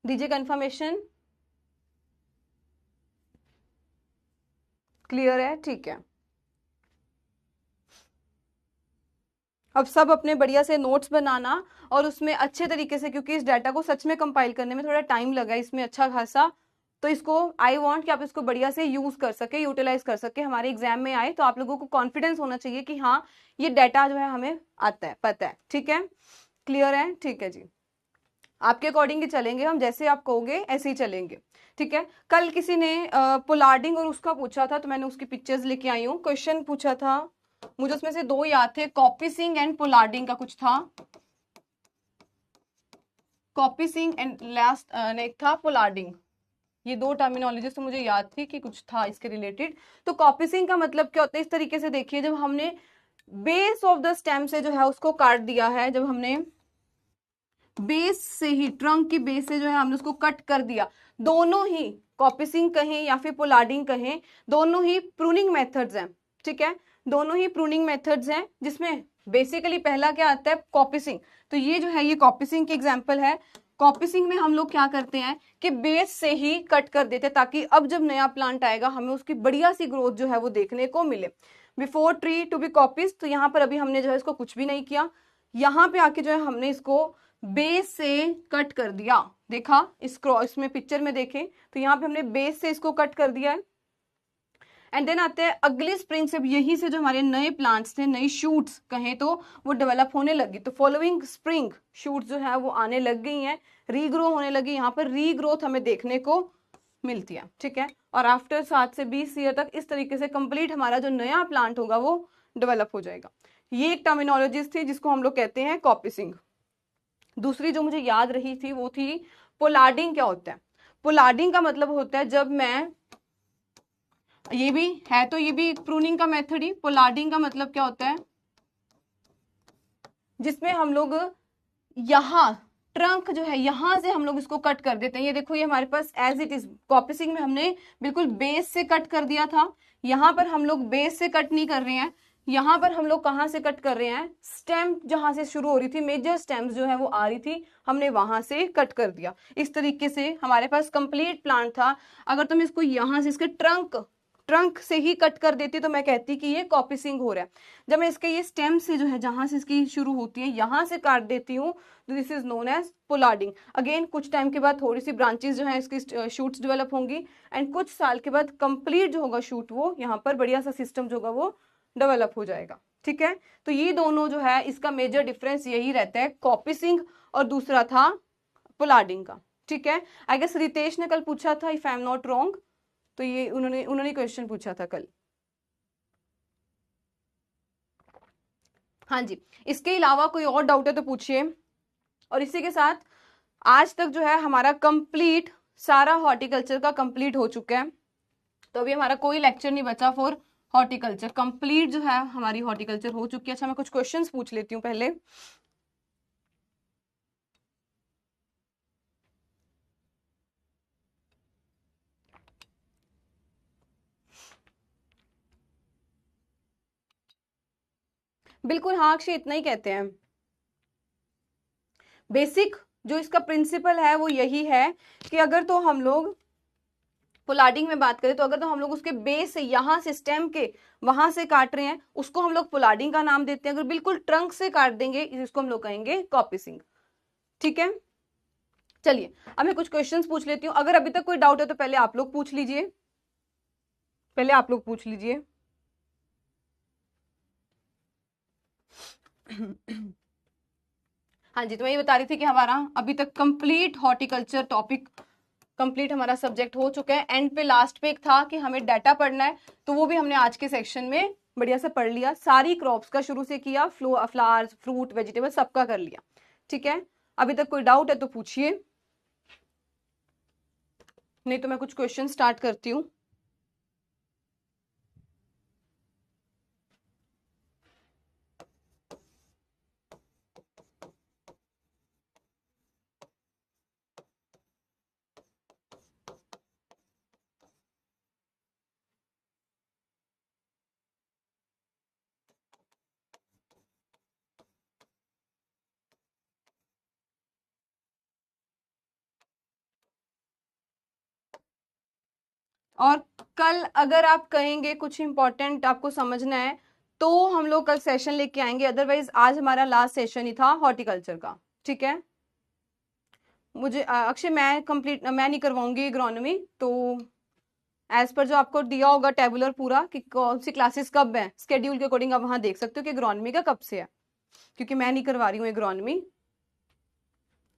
दीजिए कंफर्मेशन। क्लियर है? ठीक है, अब सब अपने बढ़िया से नोट्स बनाना और उसमें अच्छे तरीके से, क्योंकि इस डाटा को सच में कंपाइल करने में थोड़ा टाइम लगा इसमें अच्छा खासा, तो इसको आई वांट कि आप इसको बढ़िया से यूज कर सके, यूटिलाइज कर सके, हमारे एग्जाम में आए तो आप लोगों को कॉन्फिडेंस होना चाहिए कि हाँ ये डाटा जो है हमें आता है, पता है। ठीक है, क्लियर है? ठीक है जी, आपके अकॉर्डिंग ही चलेंगे हम, जैसे आप कहोगे ऐसे ही चलेंगे। ठीक है, कल किसी ने पोलार्डिंग और उसका पूछा था तो मैंने उसकी पिक्चर्स लेके आई हूँ। क्वेश्चन पूछा था मुझे, उसमें से 2 याद थे, कॉपी सिंह एंड पोलार्डिंग का कुछ था, कॉपी सिंह एंड लास्ट एक था पोलार्डिंग। ये 2 टर्मिनोलॉजी तो मुझे याद थी कि कुछ था इसके रिलेटेड। तो कॉपी सिंह का मतलब क्या होता है, इस तरीके से देखिए, जब हमने बेस ऑफ द स्टेम से जो है उसको काट दिया है, जब हमने बेस से ही, ट्रंक की बेस से जो है हमने उसको कट कर दिया, दोनों ही कॉपिसिंग कहें या फिर पोलार्डिंग कहें, दोनों ही प्रूनिंग मेथड्स हैं। ठीक है, दोनों ही प्रूनिंग मेथड्स हैं, जिसमें बेसिकली पहला क्या आता है, कॉपिसिंग। तो ये जो है ये कॉपिसिंग की एग्जांपल है। कॉपिसिंग में हम लोग क्या करते हैं कि बेस से ही कट कर देते हैं, ताकि अब जब नया प्लांट आएगा हमें उसकी बढ़िया सी ग्रोथ जो है वो देखने को मिले। Before tree to be copies, तो यहाँ पर अभी हमने जो है इसको कुछ भी नहीं किया, यहाँ पे आके जो है हमने इसको बेस से कट कर दिया, देखा इस क्रॉस में पिक्चर में देखें तो यहाँ पे हमने बेस से इसको कट कर दिया है। एंड देन आते हैं अगले स्प्रिंग से यहीं से जो हमारे नए प्लांट्स थे, नई शूट्स कहें तो वो डेवलप होने लगी। तो फॉलोइंग स्प्रिंग शूट्स जो है वो आने लग गई हैं, रीग्रो होने लगी। यहाँ पर रीग्रोथ हमें देखने को मिलती है, ठीक है। और आफ्टर 7 से 20 ईयर तक इस तरीके से कंप्लीट हमारा जो नया प्लांट होगा वो डेवलप हो जाएगा। ये एक टर्मिनोलॉजीज थी जिसको हम लोग कहते हैं कॉपिसिंग। दूसरी जो मुझे याद रही थी वो थी पोलार्डिंग। क्या होता है पोलार्डिंग? का मतलब होता है जब मैं, ये भी है तो ये भी प्रूनिंग का मेथड ही। पोलार्डिंग का मतलब क्या होता है? जिसमें हम लोग यहाँ ट्रंक जो है यहां से हम लोग इसको कट कर देते हैं। ये देखो, ये हमारे पास एज इट इज कॉपिसिंग में हमने बिल्कुल बेस से कट कर दिया था। यहां पर हम लोग बेस से कट नहीं कर रहे हैं, यहां पर हम लोग कहां से कट कर रहे हैं? स्टेम जहां से शुरू हो रही थी, मेजर स्टेम्स जो है वो आ रही थी, हमने वहां से कट कर दिया। इस तरीके से हमारे पास कंप्लीट प्लांट था। अगर तुम इसको यहां से इसके ट्रंक से ही कट कर देती तो मैं कहती कि ये कॉपिसिंग हो रहा है। जब मैं इसके ये स्टेम से जो है जहां से इसकी शुरू होती है यहां से काट देती हूँ तो this is known as pollarding. Again कुछ टाइम के बाद थोड़ी सी ब्रांचेस जो है इसकी शूट्स डेवलप होंगी एंड कुछ साल के बाद कंप्लीट जो होगा शूट वो यहाँ पर बढ़िया सा सिस्टम जो होगा वो डेवलप हो जाएगा, ठीक है। तो ये दोनों जो है इसका मेजर डिफरेंस यही रहता है, कॉपिसिंग और दूसरा था पोलार्डिंग का, ठीक है। आई गेस रितेश ने कल पूछा था if I am not wrong, तो ये उन्होंने क्वेश्चन पूछा था कल। हाँ जी, इसके अलावा कोई और डाउट है तो पूछिए। और इसी के साथ आज तक जो है हमारा कंप्लीट सारा हॉर्टिकल्चर का कंप्लीट हो चुका है। तो अभी हमारा कोई लेक्चर नहीं बचा फॉर हॉर्टिकल्चर, कंप्लीट जो है हमारी हॉर्टिकल्चर हो चुकी है। अच्छा, मैं कुछ क्वेश्चंस पूछ लेती हूँ पहले। बिल्कुल हाँ अक्षय, इतना ही कहते हैं। बेसिक जो इसका प्रिंसिपल है वो यही है कि अगर तो हम लोग पोलार्डिंग में बात करें तो अगर तो हम लोग उसके बेस से यहां से स्टेम के वहां से काट रहे हैं उसको हम लोग पोलार्डिंग का नाम देते हैं। अगर बिल्कुल ट्रंक से काट देंगे इसको हम लोग कहेंगे कॉपिसिंग, ठीक है। चलिए अब मैं कुछ क्वेश्चंस पूछ लेती हूँ। अगर अभी तक कोई डाउट है तो पहले आप लोग पूछ लीजिए, पहले आप लोग पूछ लीजिए। हाँ जी, तो मैं ये बता रही थी कि हमारा अभी तक कंप्लीट हॉर्टिकल्चर टॉपिक कंप्लीट हमारा सब्जेक्ट हो चुका है। एंड पे लास्ट पे एक था कि हमें डाटा पढ़ना है, तो वो भी हमने आज के सेक्शन में बढ़िया से पढ़ लिया। सारी क्रॉप्स का शुरू से किया, फ्लावर्स फ्रूट वेजिटेबल सबका कर लिया, ठीक है। अभी तक कोई डाउट है तो पूछिए, नहीं तो मैं कुछ क्वेश्चन स्टार्ट करती हूँ। और कल अगर आप कहेंगे कुछ इंपॉर्टेंट आपको समझना है तो हम लोग कल सेशन लेके आएंगे, अदरवाइज आज हमारा लास्ट सेशन ही था हॉर्टिकल्चर का, ठीक है। मुझे अक्षय मैं नहीं करवाऊंगी एग्रोनॉमी, तो एज पर जो आपको दिया होगा टेबुलर पूरा कि कौन सी क्लासेस कब है, स्केड्यूल के अकॉर्डिंग आप वहां देख सकते हो कि एग्रोनॉमी का कब से है, क्योंकि मैं नहीं करवा रही हूँ एग्रोनॉमी,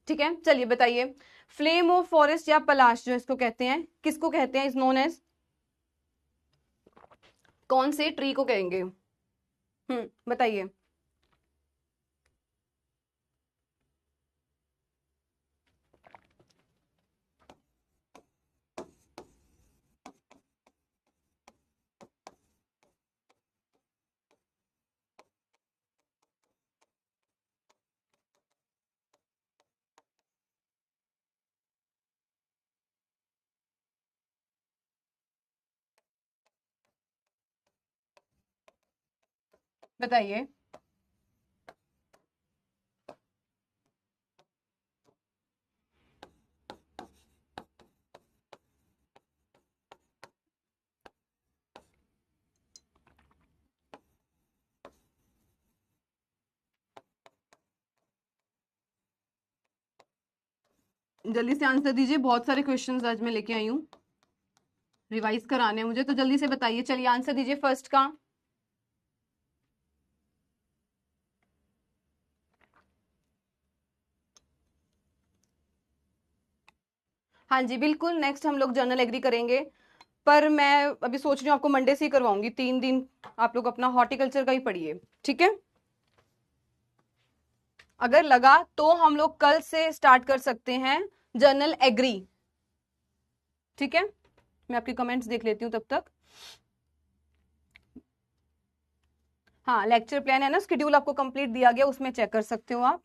ठीक है। चलिए बताइए, फ्लेम ऑफ फॉरेस्ट या पलाश जो इसको कहते हैं, किसको कहते हैं? इज नोन एज, कौन से ट्री को कहेंगे? बताइए। बताइए। जल्दी से आंसर दीजिए, बहुत सारे क्वेश्चंस आज मैं लेके आई हूँ, रिवाइज कराने हैं मुझे, तो जल्दी से बताइए। चलिए आंसर दीजिए फर्स्ट का। हाँ जी बिल्कुल, नेक्स्ट हम लोग जर्नल एग्री करेंगे, पर मैं अभी सोच रही हूँ आपको मंडे से ही करवाऊंगी, 3 दिन आप लोग अपना हॉर्टिकल्चर का ही पढ़िए, ठीक है। अगर लगा तो हम लोग कल से स्टार्ट कर सकते हैं जर्नल एग्री, ठीक है। मैं आपके कमेंट्स देख लेती हूँ तब तक। हाँ लेक्चर प्लान है ना, शेड्यूल आपको कंप्लीट दिया गया, उसमें चेक कर सकते हो आप।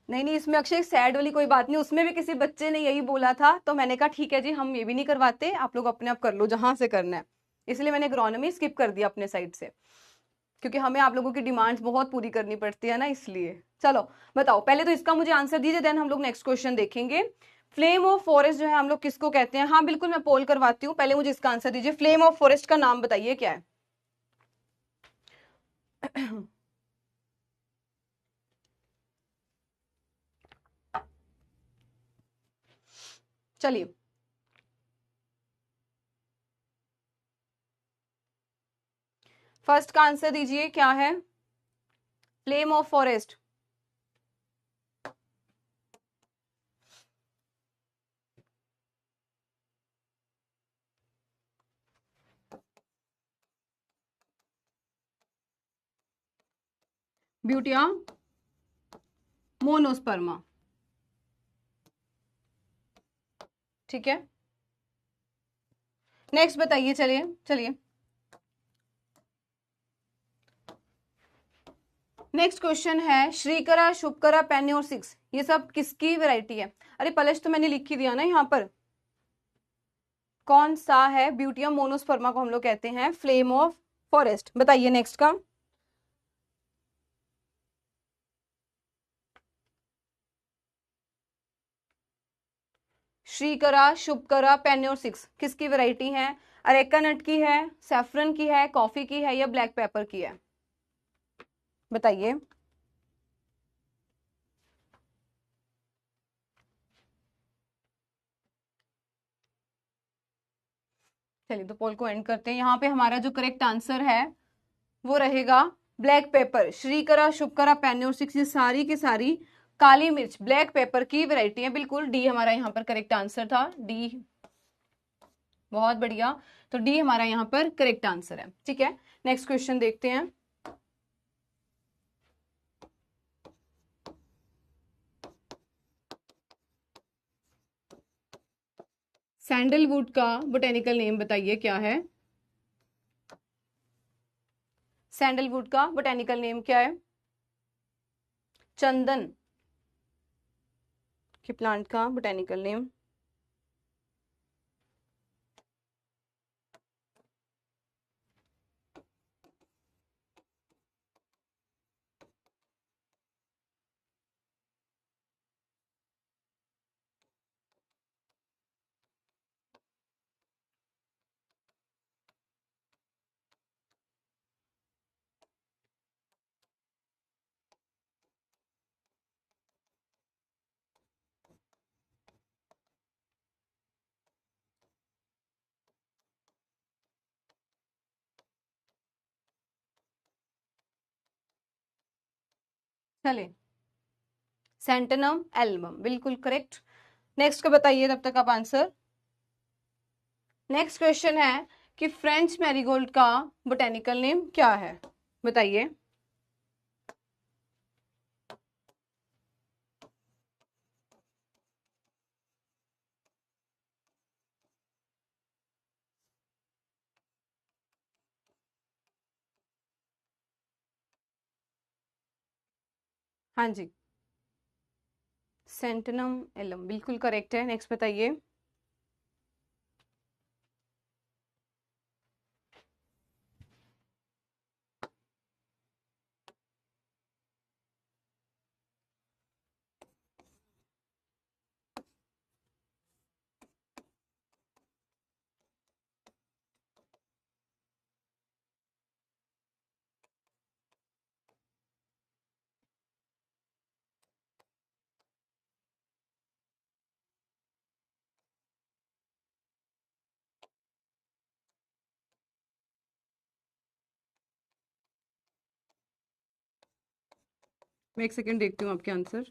नहीं नहीं, इसमें अक्षय सैड वाली कोई बात नहीं, उसमें भी किसी बच्चे ने यही बोला था, तो मैंने कहा ठीक है जी, हम ये भी नहीं करवाते, आप लोग अपने आप कर लो जहां से करना है। इसलिए मैंने एग्रोनॉमी स्किप कर दिया अपने साइड से, क्योंकि हमें आप लोगों की डिमांड्स बहुत पूरी करनी पड़ती है ना, इसलिए। चलो बताओ, पहले तो इसका मुझे आंसर दीजिए, देन हम लोग नेक्स्ट क्वेश्चन देखेंगे। फ्लेम ऑफ फॉरेस्ट जो है हम लोग किसको कहते हैं? हाँ बिल्कुल, मैं पोल करवाती हूँ, पहले मुझे इसका आंसर दीजिए। फ्लेम ऑफ फॉरेस्ट का नाम बताइए क्या है? चलिए, फर्स्ट का आंसर दीजिए, क्या है flame of forest? Butea monosperma, ठीक है। नेक्स्ट बताइए, चलिए चलिए, नेक्स्ट क्वेश्चन है, श्रीकरा, शुभकरा, पेन्योर 6, ये सब किसकी वैरायटी है? अरे पलश तो मैंने लिख ही दिया ना यहाँ पर, कौन सा है? ब्यूटियम मोनोस्पर्मा को हम लोग कहते हैं फ्लेम ऑफ फॉरेस्ट। बताइए नेक्स्ट का। श्रीकरा, शुभकरा, पेन्योर 6 किसकी वैरायटी है? अरेका नट की है, सैफरन की है, कॉफी की है, या ब्लैक पेपर की है? बताइए। चलिए तो पोल को एंड करते हैं, यहाँ पे हमारा जो करेक्ट आंसर है वो रहेगा ब्लैक पेपर। श्रीकरा, शुभकरा, पेन्योर 6 ये सारी की सारी काली मिर्च ब्लैक पेपर की वैरायटी है, बिल्कुल डी हमारा यहाँ पर करेक्ट आंसर था, डी। बहुत बढ़िया, तो डी हमारा यहाँ पर करेक्ट आंसर है, ठीक है। नेक्स्ट क्वेश्चन देखते हैं। सैंडलवुड का बोटेनिकल नेम बताइए क्या है? सैंडलवुड का बोटेनिकल नेम क्या है? चंदन के प्लांट का बोटेनिकल नेम। चले, सेंटेनम एल्बम, बिल्कुल करेक्ट। नेक्स्ट का बताइए तब तक आप आंसर। नेक्स्ट क्वेश्चन है कि फ्रेंच मैरीगोल्ड का बोटेनिकल नेम क्या है? बताइए। हाँ जी, सेंटेनम एलम बिल्कुल करेक्ट है। नेक्स्ट बताइए। मैं एक सेकेंड देखती हूँ आपके आंसर।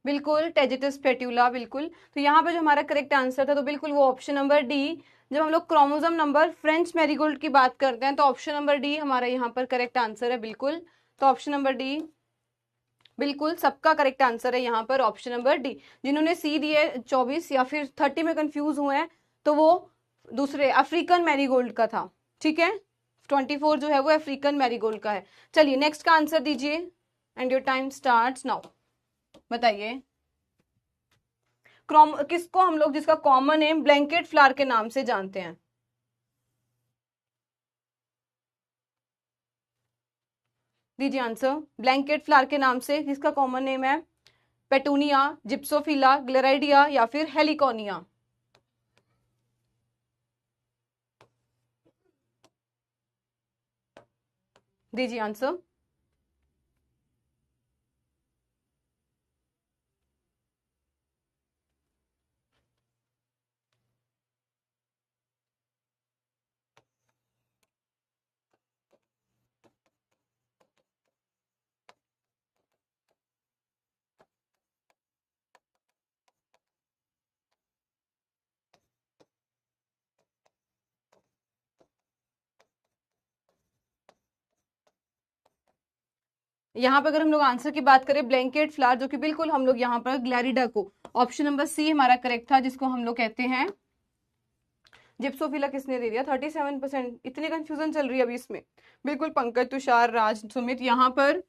बिल्कुल, टेजिटस पेट्यूला, बिल्कुल। तो यहाँ पे जो हमारा करेक्ट आंसर था, तो बिल्कुल वो ऑप्शन नंबर डी। जब हम लोग क्रोमोसोम नंबर फ्रेंच मैरीगोल्ड की बात करते हैं तो ऑप्शन नंबर डी हमारा यहाँ पर करेक्ट आंसर है, बिल्कुल। तो ऑप्शन नंबर डी बिल्कुल सबका करेक्ट आंसर है यहाँ पर, ऑप्शन नंबर डी। जिन्होंने सी दिए 24 या फिर 30 में कंफ्यूज हुए हैं तो वो दूसरे अफ्रीकन मैरीगोल्ड का था, ठीक है। 24 जो है वो अफ्रीकन मैरीगोल्ड का है। चलिए नेक्स्ट का आंसर दीजिए and your time starts now. बताइए किसको हम लोग जिसका कॉमन नेम ब्लैंकेट फ्लावर के नाम से जानते हैं। दीजिए आंसर, ब्लैंकेट फ्लावर के नाम से जिसका कॉमन नेम है पेटूनिया, जिप्सोफिला, ग्लेराइडिया या फिर हेलिकोनिया। दीजिए आंसर। यहाँ पर अगर हम लोग आंसर की बात करें ब्लैंकेट फ्लावर, जो कि बिल्कुल हम लोग यहाँ पर ग्लैरिडा को, ऑप्शन नंबर सी हमारा करेक्ट था, जिसको हम लोग कहते हैं जिप्सोफिला। किसने दे दिया 37%? इतनी कंफ्यूजन चल रही है अभी इसमें। बिल्कुल पंकज, तुषार, राज, सुमित, यहाँ पर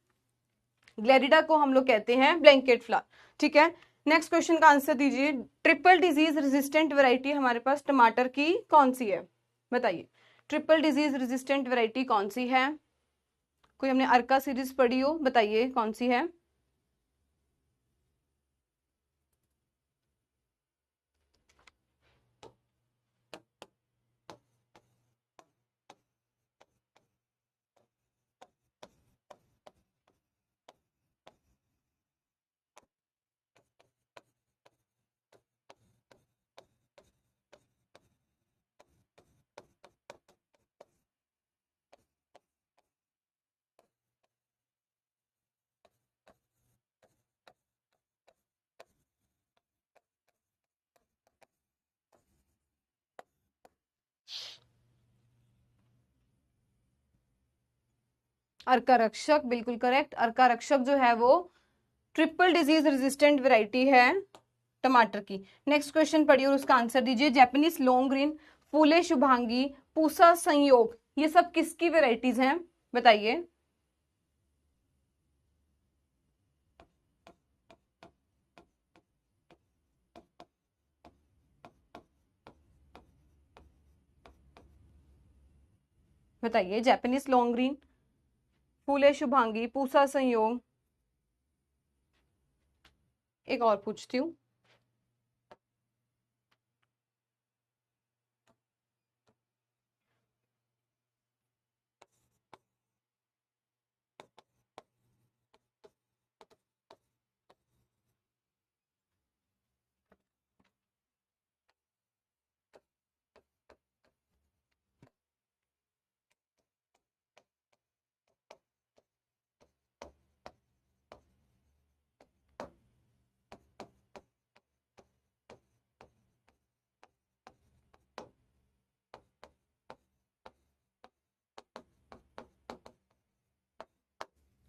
ग्लैरिडा को हम लोग कहते हैं ब्लैंकेट फ्लावर, ठीक है। नेक्स्ट क्वेश्चन का आंसर दीजिए। ट्रिपल डिजीज रेजिस्टेंट वैरायटी हमारे पास टमाटर की कौन सी है? बताइए, ट्रिपल डिजीज रेजिस्टेंट वैरायटी कौन सी है? कोई हमने अर्का सीरीज पढ़ी हो, बताइए कौन सी है। अर्का रक्षक, बिल्कुल करेक्ट। अर्का रक्षक जो है वो ट्रिपल डिजीज रेजिस्टेंट वैरायटी है टमाटर की। नेक्स्ट क्वेश्चन पढ़िए और उसका आंसर दीजिए। जापानीज लॉन्ग ग्रीन, फूले शुभांगी, पूसा संयोग, ये सब किसकी वैरायटीज हैं? बताइए। बताइए, जापानीज लॉन्ग ग्रीन, फूले शुभांगी, पूसा संयोग, एक और पूछती हूँ।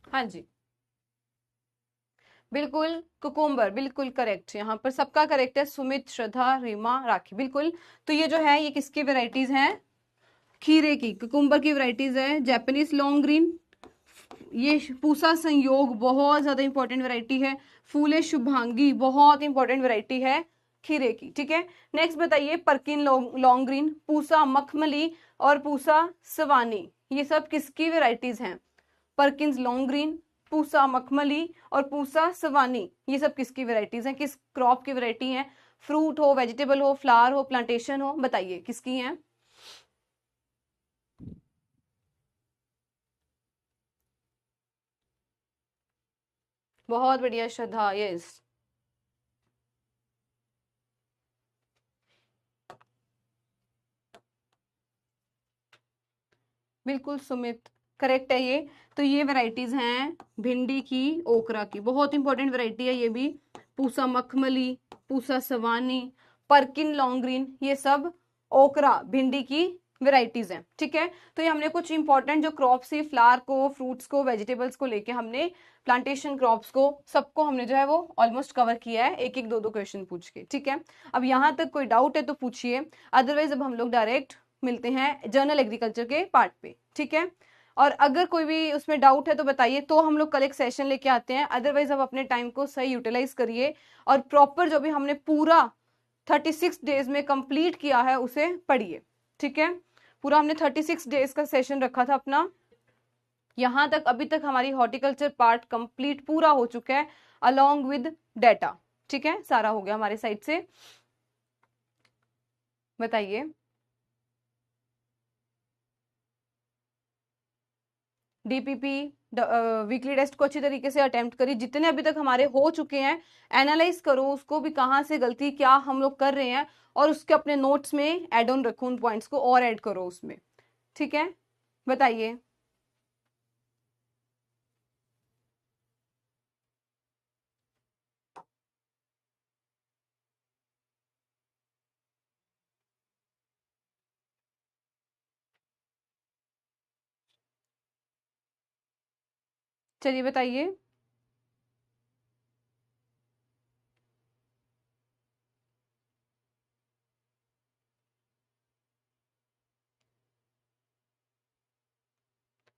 हाँ जी, बिल्कुल कुकुम्बर, बिल्कुल करेक्ट। यहाँ पर सबका करेक्ट है, सुमित, श्रद्धा, रीमा, राखी, बिल्कुल। तो ये जो है ये किसकी वेराइटीज हैं? खीरे की, कुकुम्बर की वेराइटीज है। जापानीज लॉन्ग ग्रीन, ये पूसा संयोग बहुत ज्यादा इंपॉर्टेंट वैरायटी है। फूले शुभांगी बहुत इंपॉर्टेंट वैरायटी है खीरे की, ठीक है। नेक्स्ट बताइए, पर्किन लॉन्ग ग्रीन, पूसा मखमली और पूसा सवानी, ये सब किसकी वेराइटीज हैं? पर्किंस लॉन्ग ग्रीन, पूसा मखमली और पूसा सवानी, ये सब किसकी वेराइटीज हैं? किस क्रॉप की वेराइटी हैं? फ्रूट हो, वेजिटेबल हो, फ्लावर हो, प्लांटेशन हो, बताइए किसकी हैं? बहुत बढ़िया श्रद्धा, यस। बिल्कुल सुमित, करेक्ट है ये। तो ये वैरायटीज हैं भिंडी की, ओकरा की, बहुत इंपॉर्टेंट वैरायटी है ये भी। पूसा मखमली, पूसा सवानी, परकिन लॉन्ग ग्रीन, ये सब ओकरा भिंडी की वैरायटीज हैं। ठीक है, तो ये हमने कुछ इंपॉर्टेंट जो क्रॉप्स ही, फ्लावर को, फ्रूट्स को, वेजिटेबल्स को लेके हमने, प्लांटेशन क्रॉप्स को, सबको हमने जो है वो ऑलमोस्ट कवर किया है, एक एक दो दो क्वेश्चन पूछ के। ठीक है, अब यहाँ तक कोई डाउट है तो पूछिए, अदरवाइज अब हम लोग डायरेक्ट मिलते हैं जर्नल एग्रीकल्चर के पार्ट पे। ठीक है, और अगर कोई भी उसमें डाउट है तो बताइए, तो हम लोग कल एक सेशन लेके आते हैं। अदरवाइज अब अपने टाइम को सही यूटिलाइज करिए और प्रॉपर जो भी हमने पूरा 36 डेज में कंप्लीट किया है उसे पढ़िए। ठीक है, पूरा हमने 36 डेज का सेशन रखा था अपना, यहां तक अभी तक हमारी हॉर्टिकल्चर पार्ट कंप्लीट पूरा हो चुका है अलोंग विद डेटा। ठीक है, सारा हो गया हमारे साइड से। बताइए, डीपीपी वीकली टेस्ट को अच्छी तरीके से अटेम्प्ट करिए, जितने अभी तक हमारे हो चुके हैं एनालाइज करो उसको भी, कहाँ से गलती क्या हम लोग कर रहे हैं, और उसके अपने नोट्स में एड ऑन रखो, उन पॉइंट्स को और ऐड करो उसमें। ठीक है, बताइए। चलिए बताइए।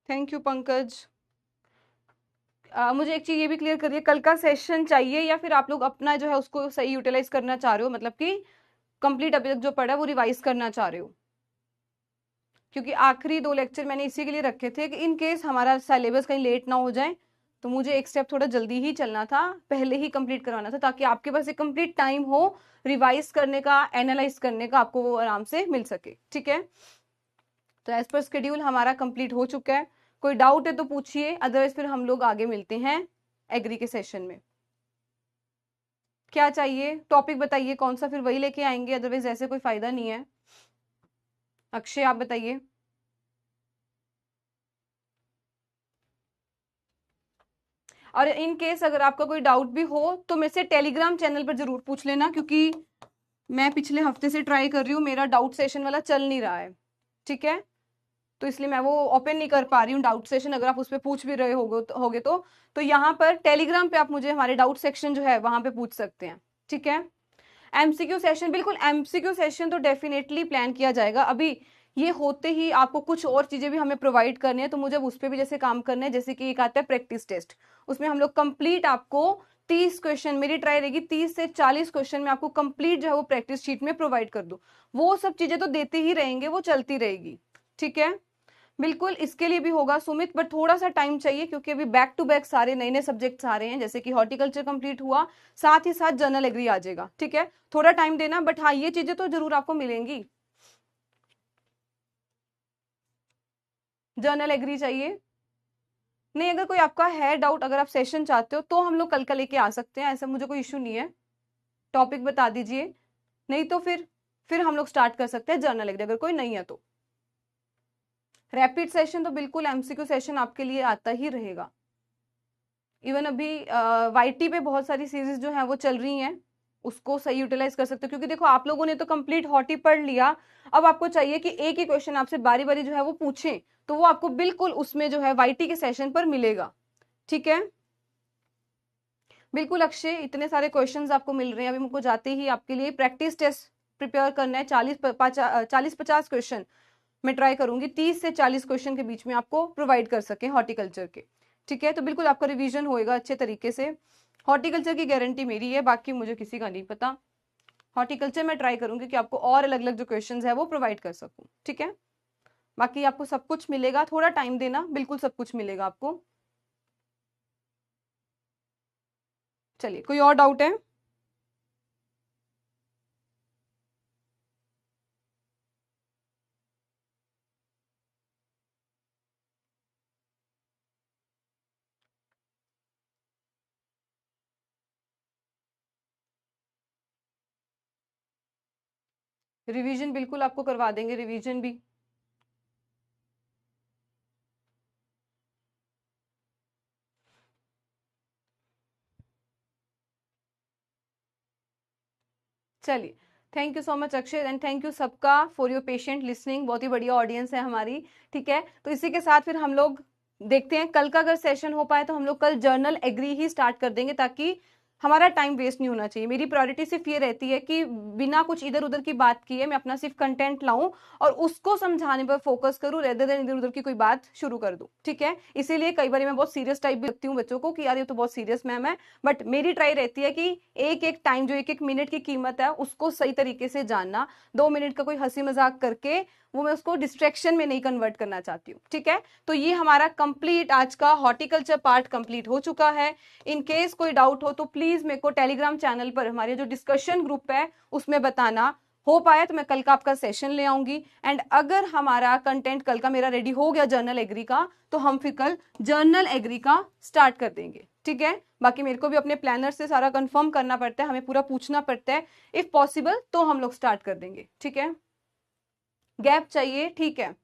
Thank you Pankaj. मुझे एक चीज ये भी क्लियर करिए, कल का सेशन चाहिए या फिर आप लोग अपना जो है उसको सही यूटिलाइज करना चाह रहे हो, मतलब कि कंप्लीट अभी तक जो पढ़ा है वो रिवाइज करना चाह रहे हो? क्योंकि आखिरी 2 लेक्चर मैंने इसी के लिए रखे थे कि इन केस हमारा सिलेबस कहीं लेट ना हो जाए, तो मुझे एक स्टेप थोड़ा जल्दी ही चलना था, पहले ही कंप्लीट करवाना था, ताकि आपके पास एक कंप्लीट टाइम हो रिवाइज करने का, एनालाइज करने का, आपको वो आराम से मिल सके। ठीक है, तो एज पर शेड्यूल हमारा कंप्लीट हो चुका है। कोई डाउट है तो पूछिए, अदरवाइज फिर हम लोग आगे मिलते हैं एग्री के सेशन में। क्या चाहिए टॉपिक बताइए कौन सा, फिर वही लेके आएंगे, अदरवाइज ऐसे कोई फायदा नहीं है। अक्षय आप बताइए। और इन केस अगर आपका कोई डाउट भी हो तो मेरे से टेलीग्राम चैनल पर जरूर पूछ लेना, क्योंकि मैं पिछले हफ्ते से ट्राई कर रही हूँ, मेरा डाउट सेशन वाला चल नहीं रहा है। ठीक है, तो इसलिए मैं वो ओपन नहीं कर पा रही हूँ डाउट सेशन, अगर आप उस पर पूछ भी रहे होगे तो यहाँ पर टेलीग्राम पे आप मुझे हमारे डाउट सेक्शन जो है वहां पे पूछ सकते हैं। ठीक है, एमसीक्यू सेशन, बिल्कुल एमसीक्यू सेशन तो डेफिनेटली प्लान किया जाएगा। अभी ये होते ही आपको कुछ और चीजें भी हमें प्रोवाइड करनी है, तो मुझे उस पर भी जैसे काम करना है, जैसे कि एक आता है प्रैक्टिस टेस्ट, उसमें हम लोग कंप्लीट आपको 30 क्वेश्चन, मेरी ट्राई रहेगी 30 से 40 क्वेश्चन में आपको कंप्लीट जो है वो प्रैक्टिस शीट में प्रोवाइड कर दो। वो सब चीजें तो देते ही रहेंगे, वो चलती रहेगी। ठीक है, बिल्कुल इसके लिए भी होगा सुमित, बट थोड़ा सा टाइम चाहिए, क्योंकि अभी बैक टू बैक सारे नए नए सब्जेक्ट्स आ रहे हैं, जैसे कि हॉर्टिकल्चर कंप्लीट हुआ, साथ ही साथ जर्नल एग्री आ जाएगा। ठीक है, थोड़ा टाइम देना, बट हाँ ये चीजें तो जरूर आपको मिलेंगी। जर्नल एग्री चाहिए? नहीं, अगर कोई आपका है डाउट, अगर आप सेशन चाहते हो तो हम लोग कल का लेके आ सकते हैं, ऐसा मुझे कोई इशू नहीं है। टॉपिक बता दीजिए, नहीं तो फिर हम लोग स्टार्ट कर सकते हैं जर्नल एग्री, अगर कोई नहीं है तो। रैपिड सेशन तो बिल्कुल एमसीक्यू सेशन आपके लिए आता ही रहेगा। इवन अभी वाईटी पे बहुत सारी सीरीज जो है वो चल रही हैं, उसको सही यूटिलाइज कर सकते हो, क्योंकि देखो आप लोगों ने तो कंप्लीट हॉटी पढ़ लिया, अब आपको चाहिए कि एक ही क्वेश्चन आपसे बारी बारी जो है वो पूछें, तो वो आपको बिल्कुल उसमें जो है वाईटी के सेशन पर मिलेगा। ठीक है, बिल्कुल अक्षय, इतने सारे क्वेश्चंस आपको मिल रहे हैं, अभी मुझको जाते ही आपके लिए प्रैक्टिस टेस्ट प्रिपेयर करना है, 40-50 क्वेश्चन मैं ट्राई करूंगी 30 से 40 क्वेश्चन के बीच में आपको प्रोवाइड कर सके हॉर्टिकल्चर के। ठीक है, तो बिल्कुल आपका रिवीजन होएगा अच्छे तरीके से, हॉर्टिकल्चर की गारंटी मेरी है, बाकी मुझे किसी का नहीं पता। हॉर्टिकल्चर में ट्राई करूंगी कि आपको और अलग अलग जो क्वेश्चन है वो प्रोवाइड कर सकूं। ठीक है, बाकी आपको सब कुछ मिलेगा, थोड़ा टाइम देना, बिल्कुल सब कुछ मिलेगा आपको। चलिए, कोई और डाउट है? रिवीजन बिल्कुल आपको करवा देंगे, रिवीजन भी। चलिए, thank you so much Akshay, and thank you सबका फॉर योर पेशेंट लिसनिंग। बहुत ही बढ़िया ऑडियंस है हमारी, ठीक है। तो इसी के साथ फिर हम लोग देखते हैं कल का अगर सेशन हो पाए तो हम लोग कल जर्नल एग्री ही स्टार्ट कर देंगे, ताकि हमारा टाइम वेस्ट नहीं होना चाहिए। मेरी प्रायोरिटी सिर्फ ये रहती है कि बिना कुछ इधर उधर की बात किए मैं अपना सिर्फ कंटेंट लाऊं और उसको समझाने पर फोकस करूं, रेदर देन इधर उधर की कोई बात शुरू कर दूं, ठीक है। इसीलिए कई बार मैं बहुत सीरियस टाइप भी लगती हूँ बच्चों को कि यार ये तो बहुत सीरियस मैम है, बट मेरी ट्राई रहती है कि एक एक टाइम, जो एक एक मिनट की कीमत है उसको सही तरीके से जानना। 2 मिनट का कोई हंसी मजाक करके वो मैं उसको डिस्ट्रैक्शन में नहीं कन्वर्ट करना चाहती हूँ, ठीक है। तो ये हमारा कंप्लीट आज का हॉर्टिकल्चर पार्ट कंप्लीट हो चुका है। इन केस कोई डाउट हो तो प्लीज मेरे को टेलीग्राम चैनल पर हमारे जो डिस्कशन ग्रुप है उसमें बताना। हो पाया तो मैं कल का आपका सेशन ले आऊंगी, एंड अगर हमारा कंटेंट कल का मेरा रेडी हो गया जर्नल एग्री का, तो हम फिर कल जर्नल एग्री का स्टार्ट कर देंगे, ठीक है। बाकी मेरे को भी अपने प्लानर से सारा कंफर्म करना पड़ता है, हमें पूरा पूछना पड़ता है। इफ पॉसिबल तो हम लोग स्टार्ट कर देंगे, ठीक है। गैप चाहिए, ठीक है,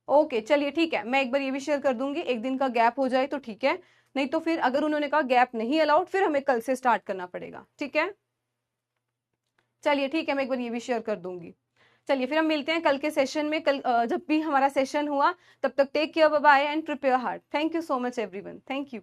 ओके चलिए ठीक है। मैं एक बार ये भी शेयर कर दूंगी, एक दिन का गैप हो जाए तो ठीक है, नहीं तो फिर अगर उन्होंने कहा गैप नहीं अलाउड फिर हमें कल से स्टार्ट करना पड़ेगा, ठीक है। चलिए ठीक है, मैं एक बार ये भी शेयर कर दूंगी। चलिए फिर हम मिलते हैं कल के सेशन में, कल जब भी हमारा सेशन हुआ। तब तक take care, bye bye and prepare hard. Thank you so much everyone, thank you.